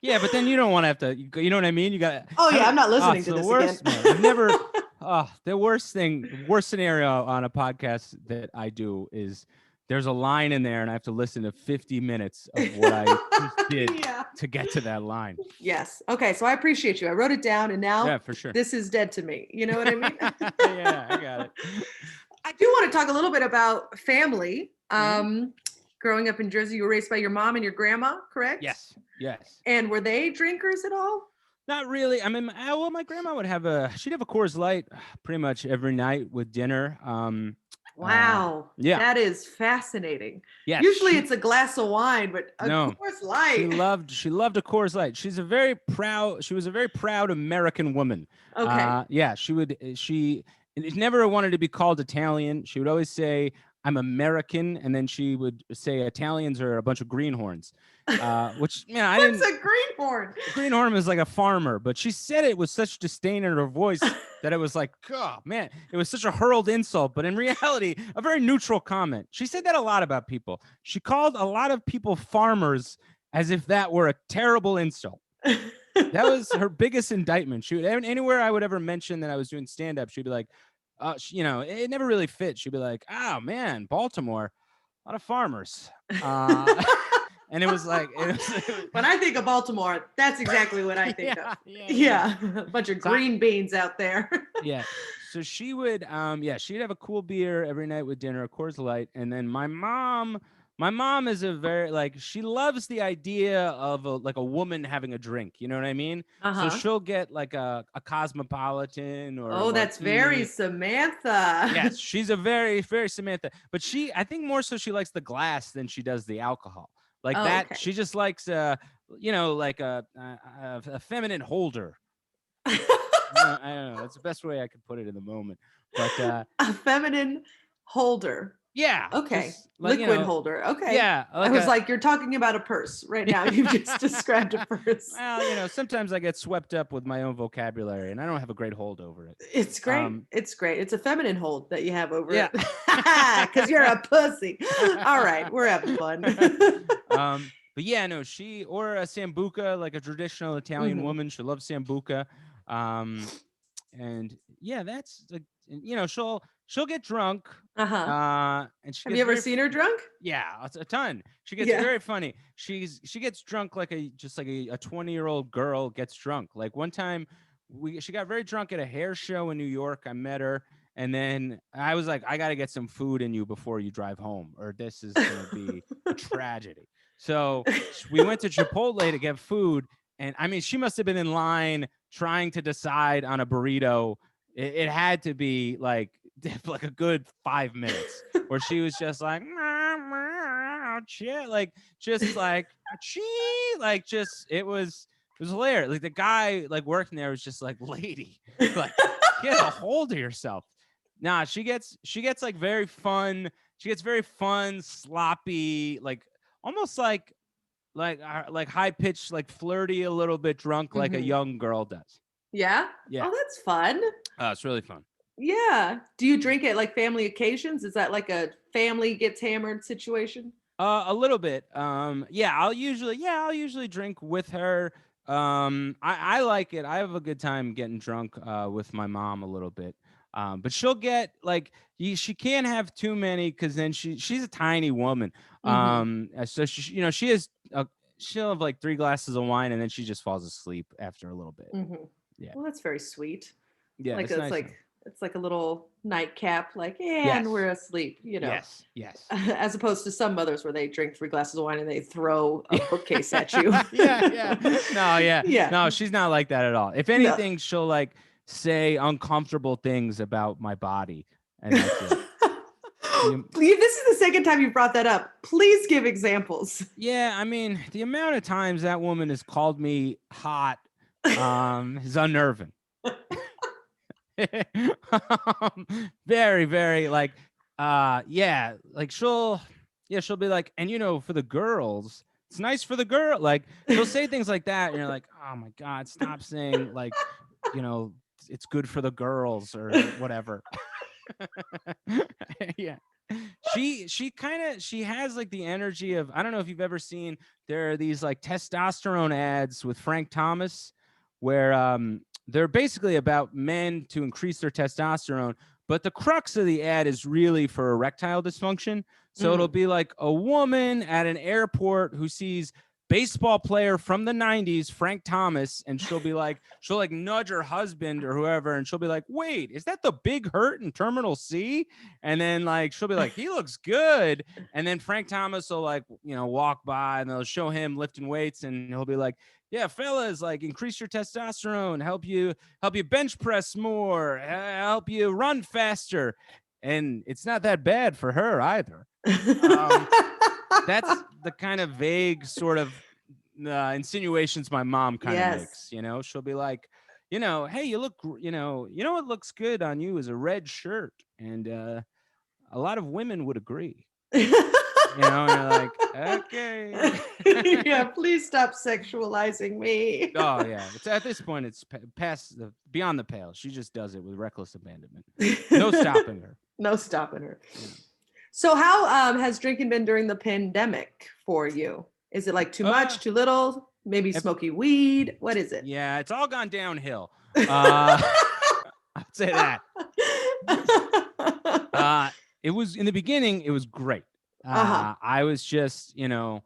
Yeah, but then you don't want to have to. You know what I mean? You got. Oh How yeah, many? I'm not Oh, listening it's to the this again. worst, man. I've never. Oh, the worst scenario on a podcast that I do is there's a line in there, and I have to listen to 50 minutes of what I just did Yeah. to get to that line. Yes. Okay. So I appreciate you. I wrote it down and Yeah, now for sure. this is dead to me. You know what I mean? Yeah, I got it. I do want to talk a little bit about family. Mhm. Growing up in Jersey, you were raised by your mom and your grandma, correct? Yes. Yes. And were they drinkers at all? Not really. I mean, well, my grandma she'd have a Coors Light pretty much every night with dinner. Wow, Yeah. that is fascinating. Yes. Usually it's a glass of wine, but a No. Coors Light. She loved a Coors Light. She was a very proud American woman. Okay. Yeah, she never wanted to be called Italian. She would always say, I'm American, and then she would say Italians are a bunch of greenhorns. Which I What's didn't. a greenhorn? Greenhorn is like a farmer, but she said it with such disdain in her voice that it was like, oh man, it was such a hurled insult. But in reality, a very neutral comment. She said that a lot about people. She called a lot of people farmers as if that were a terrible insult. That was her biggest indictment. She would anywhere I would ever mention that I was doing stand up, she'd be like, it never really fit. She'd be like, oh man, Baltimore, a lot of farmers. And it was like, When I think of Baltimore, that's exactly what I think of. yeah. Yeah, a bunch of green beans out there. Yeah. So she would, she'd have a cool beer every night with dinner, a Coors Light, and then my mom is a very she loves the idea of a woman having a drink. You know what I mean? So Uh-huh. she'll get like a cosmopolitan or a Oh, that's very martini. Samantha. Yes, she's a very, very Samantha. But I think more so she likes the glass than she does the alcohol. Like Oh, that, okay. she just likes like a feminine holder. I don't know. That's the best way I could put it in the moment. But A feminine holder. yeah. Okay. Like, Liquid holder. Okay. Yeah. I was like, you're talking about a purse right now. You've just described a purse. Well, sometimes I get swept up with my own vocabulary and I don't have a great hold over it. It's great. It's great. It's a feminine hold that you have over Yeah. it. Because you're a pussy. All right. We're having fun. But yeah, no, or a sambuca, like a traditional Italian woman. She loves sambuca. And yeah, that's like, she'll get drunk. Uh-huh. And she Have gets you ever seen her drunk? Yeah, a ton. She gets very funny. She gets drunk like a 20-year-old girl gets drunk. Like one time she got very drunk at a hair show in New York. I met her, and then I was like, I got to get some food in you before you drive home, or this is going to be a tragedy. So we went to Chipotle to get food, and I mean, she must have been in line trying to decide on a burrito. It had to be like a good 5 minutes where she was just like, shit, like just like just it was hilarious. Like the guy like working there was just like, lady, like get a hold of yourself. Nah, she gets like very fun. She gets very fun, sloppy, like almost like high pitched, like flirty, a little bit drunk, like a young girl does. Yeah. Yeah. Oh, that's fun. It's really fun. Yeah. Do you drink at like family occasions? Is that like a family gets hammered situation? A little bit. Yeah, I'll usually drink with her. I like it. I have a good time getting drunk with my mom a little bit. But she'll get like she can't have too many because then she's a tiny woman. So she'll have like 3 glasses of wine and then she just falls asleep after a little bit. Yeah. Well, that's very sweet. Yeah, Like it's nice. it's like a little nightcap, like, and we're asleep, you know. Yes. As opposed to some mothers where they drink 3 glasses of wine and they throw a bookcase at you. No, she's not like that at all. If anything, she'll like say uncomfortable things about my body, and that's it. This is the second time you brought that up. Please give examples. Yeah, I mean, the amount of times that woman has called me hot is unnerving. Very, very like like she'll be like, and for the girls, it's nice for the girl, like she'll say things like that and you're like, oh my god, stop saying like it's good for the girls or whatever. Yeah, she has like the energy of, I don't know if you've ever seen, there are these like testosterone ads with Frank Thomas where they're basically about men to increase their testosterone, but the crux of the ad is really for erectile dysfunction. So it'll be like a woman at an airport who sees baseball player from the 90s, Frank Thomas, and she'll nudge her husband or whoever, and she'll be like, wait, is that the big hurt in Terminal C? And then like she'll be like, he looks good. And then Frank Thomas will like, walk by and they'll show him lifting weights, and he'll be like, yeah, fellas, like increase your testosterone, help you bench press more, help you run faster. And it's not that bad for her either. That's the kind of vague sort of insinuations my mom kind of makes. She'll be like, hey, you look, what looks good on you is a red shirt, and a lot of women would agree. And you're like, okay. Yeah, please stop sexualizing me. Oh yeah, it's at this point it's beyond the pale. She just does it with reckless abandonment. No stopping her. No stopping her. Yeah. So how has drinking been during the pandemic for you? Is it like too much, too little, maybe smoky weed? What is it? Yeah, it's all gone downhill. I'd say that. It was, in the beginning, it was great. I was just, I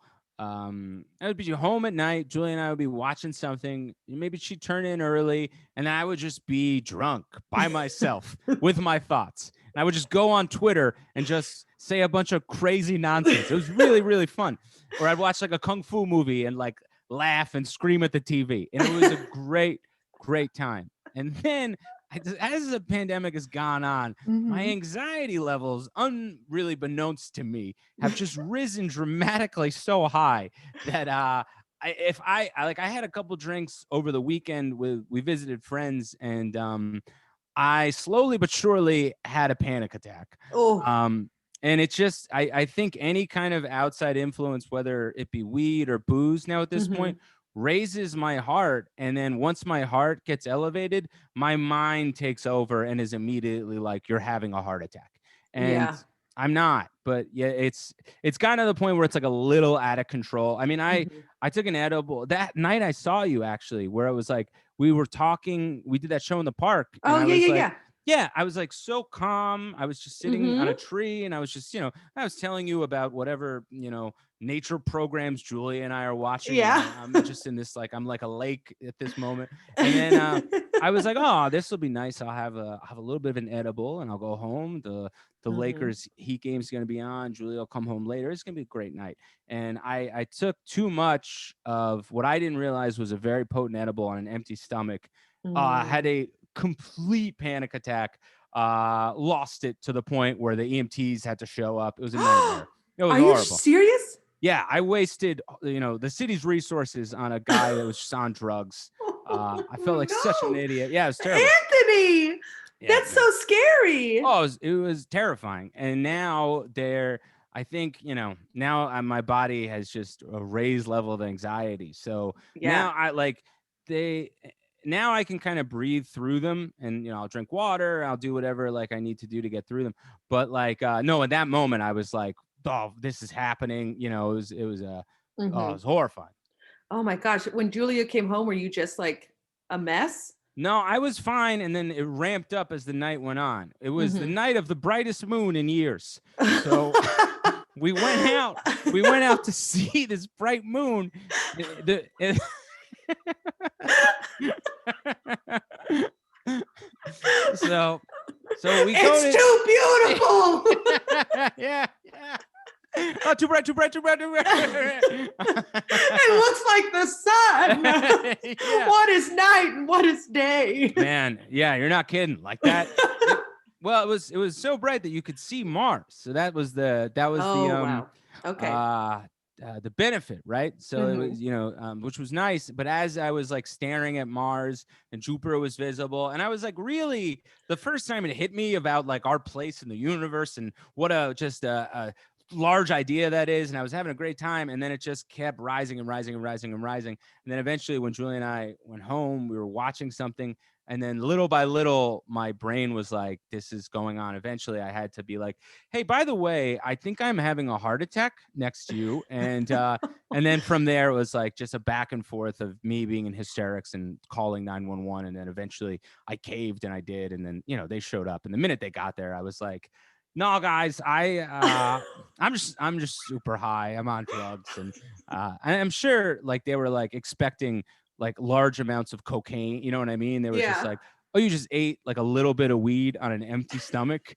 would be home at night. Julie and I would be watching something. Maybe she'd turn in early, and I would just be drunk by myself with my thoughts. And I would just go on Twitter and just say a bunch of crazy nonsense. It was really, really fun. Or I'd watch like a kung fu movie and like laugh and scream at the TV. And it was a great, great time. And then as the pandemic has gone on, my anxiety levels, really beknownst to me, have just risen dramatically so high that I had a couple drinks over the weekend we visited friends, and I slowly but surely had a panic attack. And it's just, I think any kind of outside influence, whether it be weed or booze now at this point, raises my heart. And then once my heart gets elevated, my mind takes over and is immediately like, you're having a heart attack. And I'm not, but yeah, it's gotten to the point where it's like a little out of control. I mean, I took an edible that night. I saw you actually, where it was like, we were talking, we did that show in the park. Oh, yeah. Yeah, I was like so calm. I was just sitting on a Mm-hmm. tree and I was just, I was telling you about whatever, nature programs Julia and I are watching. And Yeah. I'm just in this, like, I'm like a lake at this moment. And then I was like, oh, this will be nice. I'll have a little bit of an edible and I'll go home. The Hmm. Lakers Heat game's going to be on. Julia will come home later. It's going to be a great night. And I took too much of what I didn't realize was a very potent edible on an empty stomach. I had a complete panic attack. Lost it to the point where the EMTs had to show up. It was a nightmare. It was Are you horrible. serious? Yeah, I wasted the city's resources on a guy that was just on drugs. I felt like such an idiot. Yeah, it was terrible. Anthony, Yeah, that's man. so scary. Oh, it was terrifying. And now I think, now my body has just a raised level of anxiety. So Yeah. now now I can kind of breathe through them and, I'll drink water. I'll do whatever like I need to do to get through them. But like, no, in that moment I was like, oh, this is happening. It Hmm. was horrifying. Oh my gosh. When Julia came home, were you just like a mess? No, I was fine. And then it ramped up as the night went on. It was the Hmm. night of the brightest moon in years. So we went out to see this bright moon. So we go It's too beautiful. yeah. Oh, too bright. It looks like the sun. Yeah. What is night and what is day? Man, yeah, you're not kidding. Like that. Well, it was so bright that you could see Mars. So that was Wow. Okay. the benefit, right? So it was, Mhm. which was nice. But as I was like staring at Mars and Jupiter was visible, and I was like, really, the first time it hit me about like our place in the universe and what a large idea that is. And I was having a great time. And then it just kept rising and rising and rising and rising. And then eventually when Julie and I went home, we were watching something. And then little by little, my brain was like, this is going on. Eventually, I had to be like, hey, by the way, I think I'm having a heart attack next to you. And then from there, it was like just a back and forth of me being in hysterics and calling 911. And then eventually I caved and I did. And then, they showed up. And the minute they got there, I was like, no, guys, I'm just super high. I'm on drugs. And I'm sure like they were like expecting like large amounts of cocaine. You know what I mean? They were just Yeah. like, oh, you just ate like a little bit of weed on an empty stomach.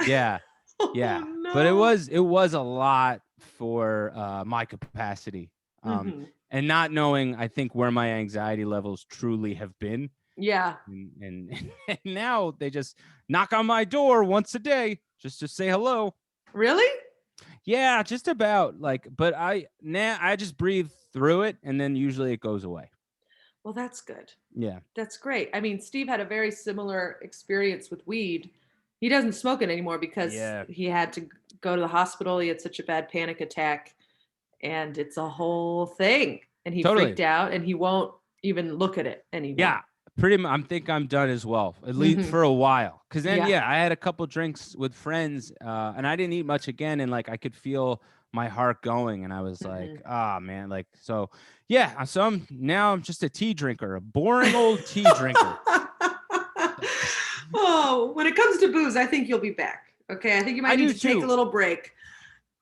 Yeah. Yeah. Oh But it no. was a lot for my capacity. Mhm. And not knowing, I think, where my anxiety levels truly have been. Yeah. And now they just knock on my door once a day just to say hello. Really? Yeah, just about like, but I just breathe through it and then usually it goes away. Well, that's good. Yeah. That's great. I mean, Steve had a very similar experience with weed. He doesn't smoke it anymore because Yeah. he had to go to the hospital. He had such a bad panic attack, and it's a whole thing. And he Totally. freaked out, and he won't even look at it anymore. Yeah. Pretty much, I think I'm done as well, at least for a while. Because then, I had a couple drinks with friends, and I didn't eat much again, and like I could feel my heart going, and I was like, "Ah, man!" Like so, yeah. So I'm just a tea drinker, a boring old tea drinker. Oh, when it comes to booze, I think you'll be back. Okay, I think you might need to take a little break.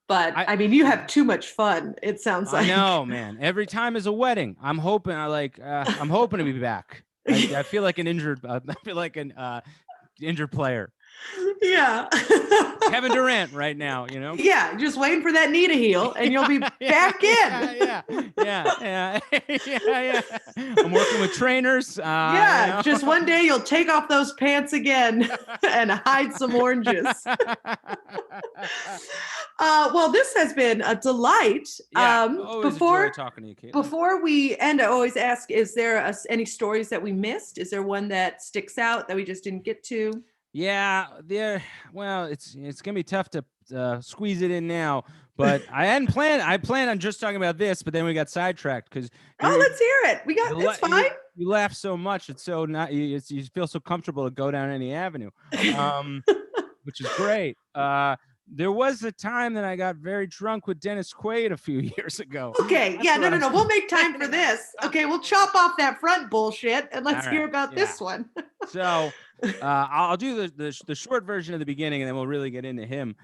But I mean, you have too much fun. It sounds like. I know, man. Every time is a wedding. I'm hoping I'm hoping to be back. I feel like an injured. I feel like an injured player. Yeah. Kevin Durant right now, Yeah, just waiting for that knee to heal, and you'll be back in. Yeah. I'm working with trainers. Just one day you'll take off those pants again and hide some oranges. Well, this has been a delight. Always enjoy talking to you, Kate. Before we end, I always ask, is there any stories that we missed? Is there one that sticks out that we just didn't get to? Yeah, well, it's gonna be tough to squeeze it in now, but I planned on just talking about this, but then we got sidetracked because let's hear it. It's fine. You laugh so much, it's so not you feel so comfortable to go down any avenue, which is great. there was a time that I got very drunk with Dennis Quaid a few years ago. Okay, yeah, no. We'll make time for this. Okay, we'll chop off that front bullshit and let's hear about this one. So I'll do the short version of the beginning, and then we'll really get into him.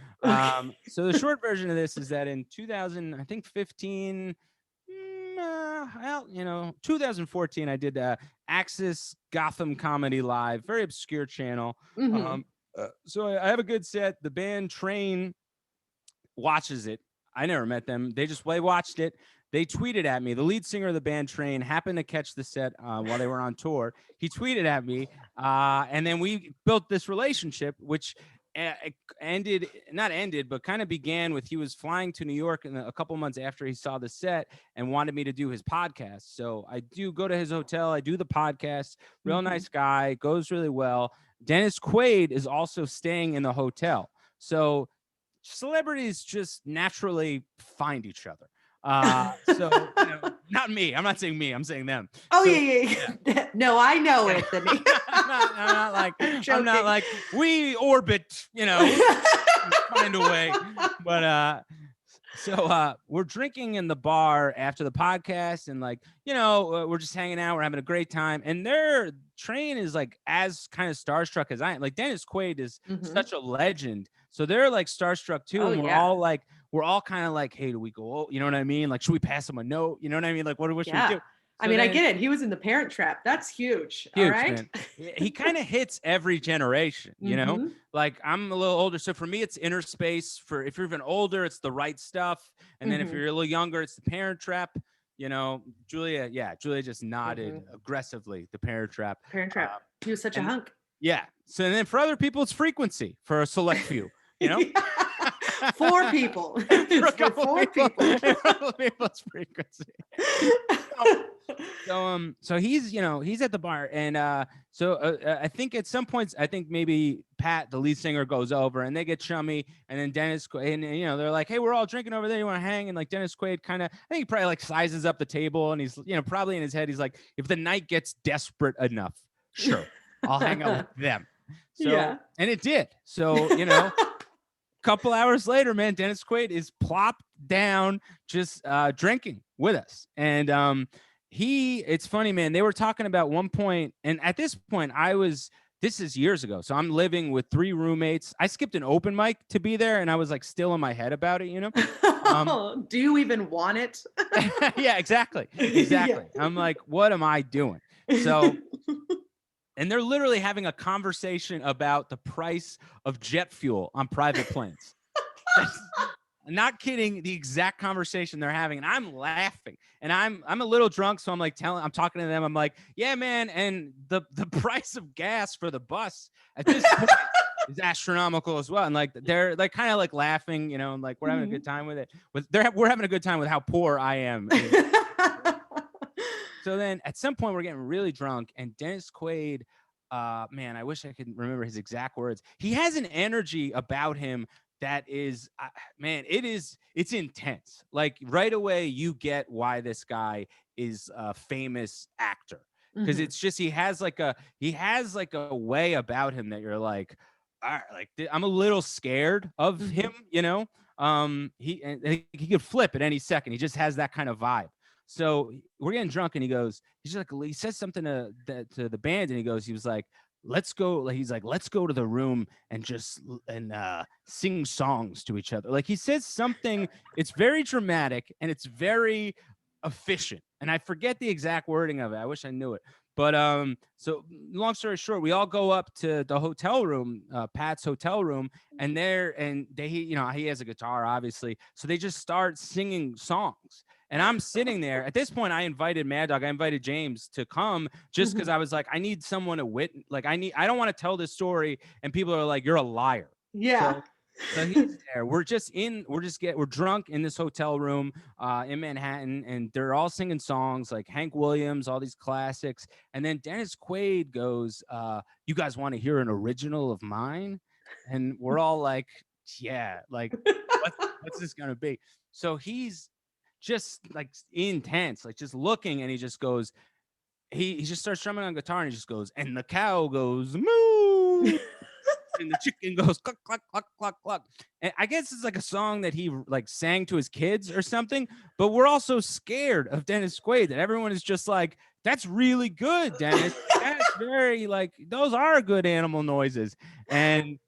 So the short version of this is that in 2015, 2014, I did Axis Gotham Comedy Live, very obscure channel. So I have a good set. The band Train watches it. I never met them. They watched it. They tweeted at me. The lead singer of the band Train happened to catch the set while they were on tour. He tweeted at me, and then we built this relationship, which but kind of began with he was flying to New York a couple months after he saw the set and wanted me to do his podcast. So I do go to his hotel. I do the podcast. Real nice guy. Goes really well. Dennis Quaid is also staying in the hotel. So celebrities just naturally find each other. So not me. I'm not saying me. I'm saying them. Oh, so, yeah. No, I know, Anthony. I'm not like we orbit, find a way. But so we're drinking in the bar after the podcast, and we're just hanging out. We're having a great time, and their Train is like as kind of starstruck as I am. Like Dennis Quaid is such a legend, so they're like starstruck too. And we're all kind of like, hey, do we go? You know what I mean? Like, should we pass him a note? You know what I mean? Like, what should we do? So I get it. He was in The Parent Trap. That's huge. All right. Man. He kind of hits every generation, you know, like I'm a little older. So for me, it's Inner Space. If you're even older, it's The Right Stuff. And then if you're a little younger, it's The Parent Trap. Julia just nodded aggressively. The Parent Trap. Parent Trap. He was such a hunk. Yeah. So and then for other people, it's Frequency for a select few, 4 people. For 4 people. It's Frequency. So he's at the bar, and I think at some points, I think maybe Pat, the lead singer, goes over and they get chummy, and then Dennis and they're like, hey, we're all drinking over there, you want to hang? And like Dennis Quaid kind of, I think he probably like sizes up the table, and he's probably in his head, he's like, if the night gets desperate enough, sure, I'll hang out with them. So and it did. So couple hours later, man, Dennis Quaid is plopped down just drinking with us. And it's funny, man, they were talking about one point, and at this point this is years ago, so I'm living with 3 roommates. I skipped an open mic to be there, and I was like still in my head about it, Do you even want it? Yeah, exactly. I'm like, what am I doing? So and they're literally having a conversation about the price of jet fuel on private planes. Not kidding, the exact conversation they're having. And I'm laughing. And I'm a little drunk, so I'm talking to them. I'm like, yeah, man, and the price of gas for the bus at this point is astronomical as well. And like they're like kind of like laughing, and like we're having a good time with it. We're having a good time with how poor I am. So then at some point we're getting really drunk, and Dennis Quaid, man, I wish I could remember his exact words. He has an energy about him that is, man, it's intense. Like right away you get why this guy is a famous actor, because it's just, he has like a way about him that you're like, all right, like I'm a little scared of him, he could flip at any second. He just has that kind of vibe. So we're getting drunk, and he says something to the band, and he was like, let's go. He's like, let's go to the room and just sing songs to each other. Like he says something, it's very dramatic and it's very efficient. And I forget the exact wording of it. I wish I knew it. But so long story short, we all go up to the hotel room, Pat's hotel room, and he has a guitar, obviously. So they just start singing songs. And I'm sitting there. At this point, I invited Mad Dog. I invited James to come just because I was like, I need someone to witness. Like, I don't want to tell this story and people are like, you're a liar. Yeah. So he's there. We're drunk in this hotel room in Manhattan, and they're all singing songs like Hank Williams, all these classics. And then Dennis Quaid goes, you guys want to hear an original of mine? And we're all like, yeah, like, what's this going to be? So he's just like intense, like just looking, and he just goes, he just starts strumming on guitar, and he just goes, and the cow goes moo. and the chicken goes cluck, cluck, cluck, cluck, cluck. And I guess it's like a song that he like sang to his kids or something. But we're also scared of Dennis Quaid that everyone is just like, that's really good, Dennis. That's very like, those are good animal noises. And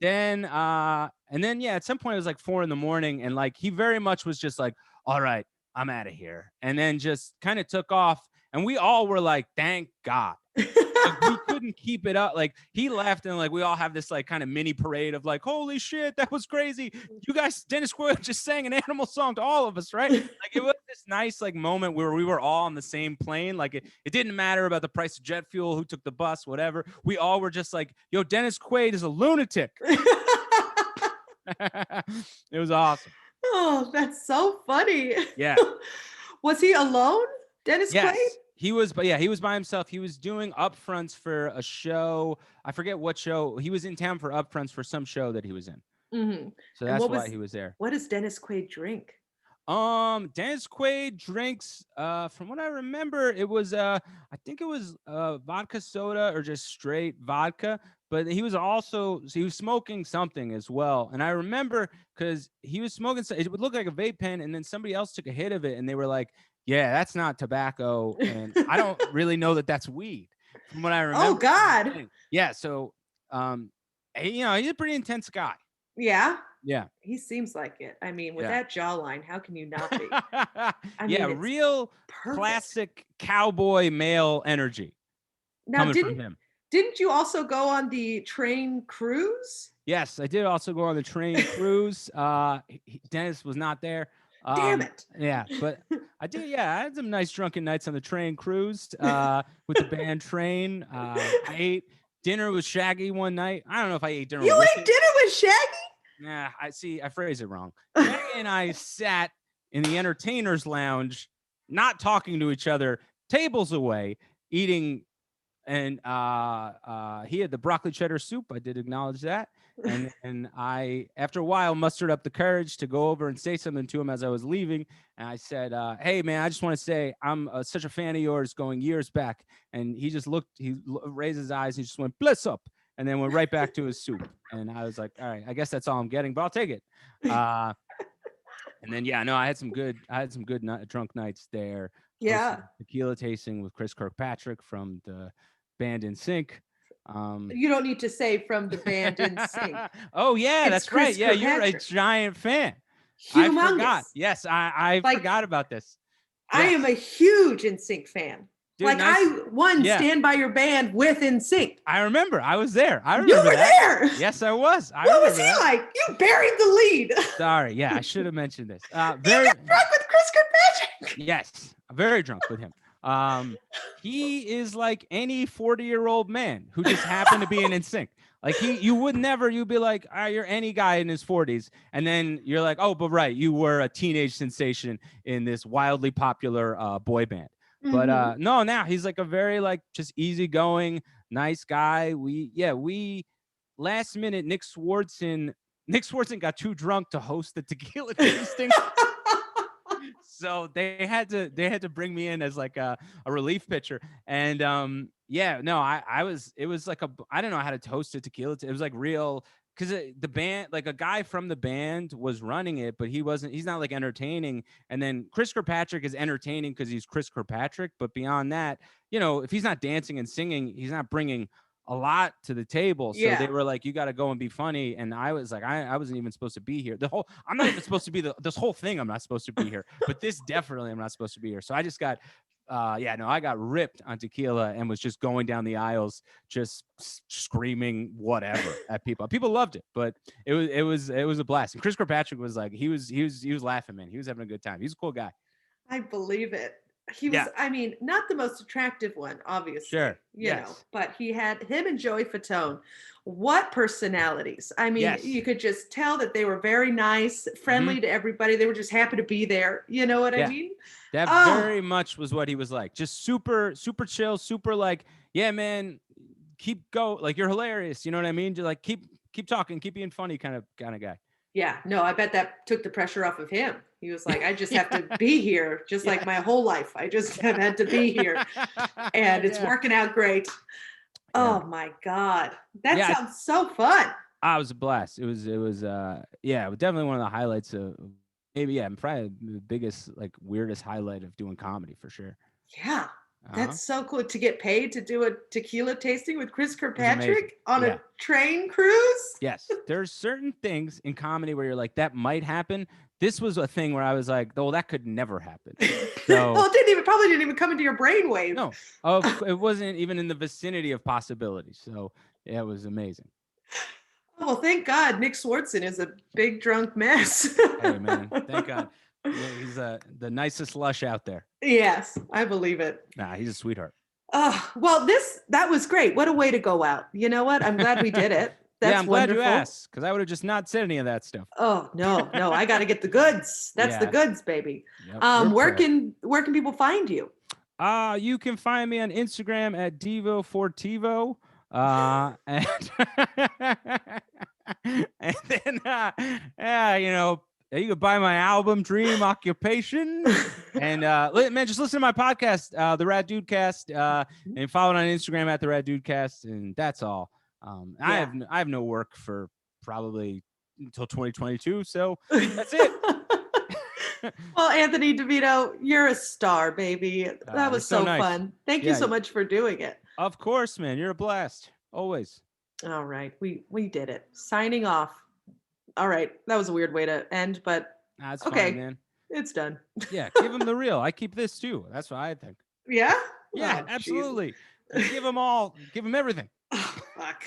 then yeah, at some point it was like 4 a.m. and like he very much was just like, all right, I'm out of here. And then just kind of took off. And we all were like, thank God. Like, we couldn't keep it up. Like he left and like we all have this like kind of mini parade of like, holy shit, that was crazy. You guys, Dennis Quaid just sang an animal song to all of us, right? Like it was this nice like moment where we were all on the same plane. Like it didn't matter about the price of jet fuel, who took the bus, whatever. We all were just like, yo, Dennis Quaid is a lunatic. It was awesome. Oh, that's so funny. Yeah. Was he alone, Dennis Quaid? He was, but yeah, he was by himself. He was doing upfronts for a show. I forget what show. He was in town for upfronts for some show that he was in. Mm-hmm. So that's why he was there. What does Dennis Quaid drink? Dennis Quaid drinks, from what I remember, it was, I think it was vodka soda or just straight vodka. But he was smoking something as well. And I remember because he was smoking, it would look like a vape pen, and then somebody else took a hit of it, and they were like, yeah, that's not tobacco. And I don't really know that that's weed from what I remember. Oh, God. Yeah. So, he's a pretty intense guy. Yeah. Yeah. He seems like it. I mean, with that jawline, how can you not be? Real classic cowboy male energy. Now, coming from him. Didn't you also go on the train cruise? Yes, I did also go on the train cruise. Dennis was not there. Damn it. Yeah, but I did. Yeah, I had some nice drunken nights on the train cruise with the band Train. I ate dinner with Shaggy one night. I don't know if I ate dinner. You ate dinner with Shaggy? Nah, I phrased it wrong. Shaggy and I sat in the entertainers lounge, not talking to each other, tables away, eating. And he had the broccoli cheddar soup. I did acknowledge that. And I, after a while, mustered up the courage to go over and say something to him as I was leaving. And I said, hey, man, I just want to say I'm such a fan of yours going years back. And he just raised his eyes. And he just went, bless up. And then went right back to his soup. And I was like, all right, I guess that's all I'm getting, but I'll take it. And then, I had some good drunk nights there. Yeah. Tequila tasting with Chris Kirkpatrick from the band In Sync. You don't need to say from the band In Sync. Oh yeah, that's Chris right. Yeah, you're a giant fan. Humongous. I forgot. Yes, I forgot about this. Yes. I am a huge In Sync fan. Dude, I stand by your band with In Sync. I remember. I was there. I remember. You were there. Yes, I was. What was he like? You buried the lead. Sorry. Yeah, I should have mentioned this. You got drunk with Chris Kirkpatrick. Yes, very drunk with him. He is like any 40-year-old man who just happened to be in NSYNC. Like you'd be like, you're any guy in his 40s. And then you're like, oh, but right, you were a teenage sensation in this wildly popular boy band. Mm-hmm. But no, now he's like a very like just easygoing, nice guy. We last minute Nick Swartzen got too drunk to host the tequila tasting. So they had to bring me in as like a relief pitcher. And it was like I don't know how to toast a tequila. It was like real, because the band, like a guy from the band was running it, but he's not like entertaining. And then Chris Kirkpatrick is entertaining because he's Chris Kirkpatrick. But beyond that, if he's not dancing and singing, he's not bringing a lot to the table. So they were like, you got to go and be funny. And I was like, I wasn't even supposed to be here. I'm not even supposed to be this whole thing. I'm not supposed to be here, but this definitely I'm not supposed to be here. So I just got, I got ripped on tequila and was just going down the aisles, just screaming whatever at people. People loved it, but it was a blast. And Chris Kirkpatrick was like, he was laughing, man. He was having a good time. He's a cool guy. I believe it. He was, I mean, not the most attractive one, obviously. Sure. You know, but he had him and Joey Fatone. What personalities. I mean, you could just tell that they were very nice, friendly to everybody. They were just happy to be there. You know what I mean? That very much was what he was like. Just super, super chill, super like, yeah, man, keep go. Like, you're hilarious. You know what I mean? Just like, keep talking, keep being funny kind of guy. Yeah, no, I bet that took the pressure off of him. He was like, I just have to be here, just like my whole life. I just have had to be here. And it's working out great. Oh my God. That Yeah, sounds so fun. it was a blast. It was definitely one of the highlights of maybe, probably the biggest, like, weirdest highlight of doing comedy for sure. Yeah. Uh-huh. That's so cool to get paid to do a tequila tasting with Chris amazing. Kirkpatrick on Yeah. a train cruise. Yes. There's certain things in comedy where you're like, that might happen. This was a thing where I was like, oh, that could never happen. So Well, it probably didn't even come into your brainwave. no, it wasn't even in the vicinity of possibility. So yeah, it was amazing. Oh, well, thank God Nick Swartzen is a big drunk mess. Hey man, thank God. Yeah, he's the nicest lush out there. Yes, I believe it. Nah, he's a sweetheart. Oh, well, that was great. What a way to go out. You know what? I'm glad we did it. That's yeah, I'm wonderful. glad you asked, because I would have just not said any of that stuff. Oh, no, I got to get the goods. That's the goods, baby. Yep, where can people find you? You can find me on Instagram at Devo4Tivo. And then you can buy my album Dream Occupation. And man, just listen to my podcast, The Rad Dude Cast, and follow it on Instagram at The Rad Dude Cast, and that's all. I have no work for probably until 2022, so that's it. Well, Anthony Devito, you're a star, baby. That was so nice. fun. Thank you so much for doing it. Of course, man. You're a blast. Always. All right. We did it. Signing off. All right. That was a weird way to end, but That's okay, fine, man. It's done. Yeah, give them the real. I keep this too. That's what I think. Yeah? Yeah, absolutely. Give them everything. Oh, fuck.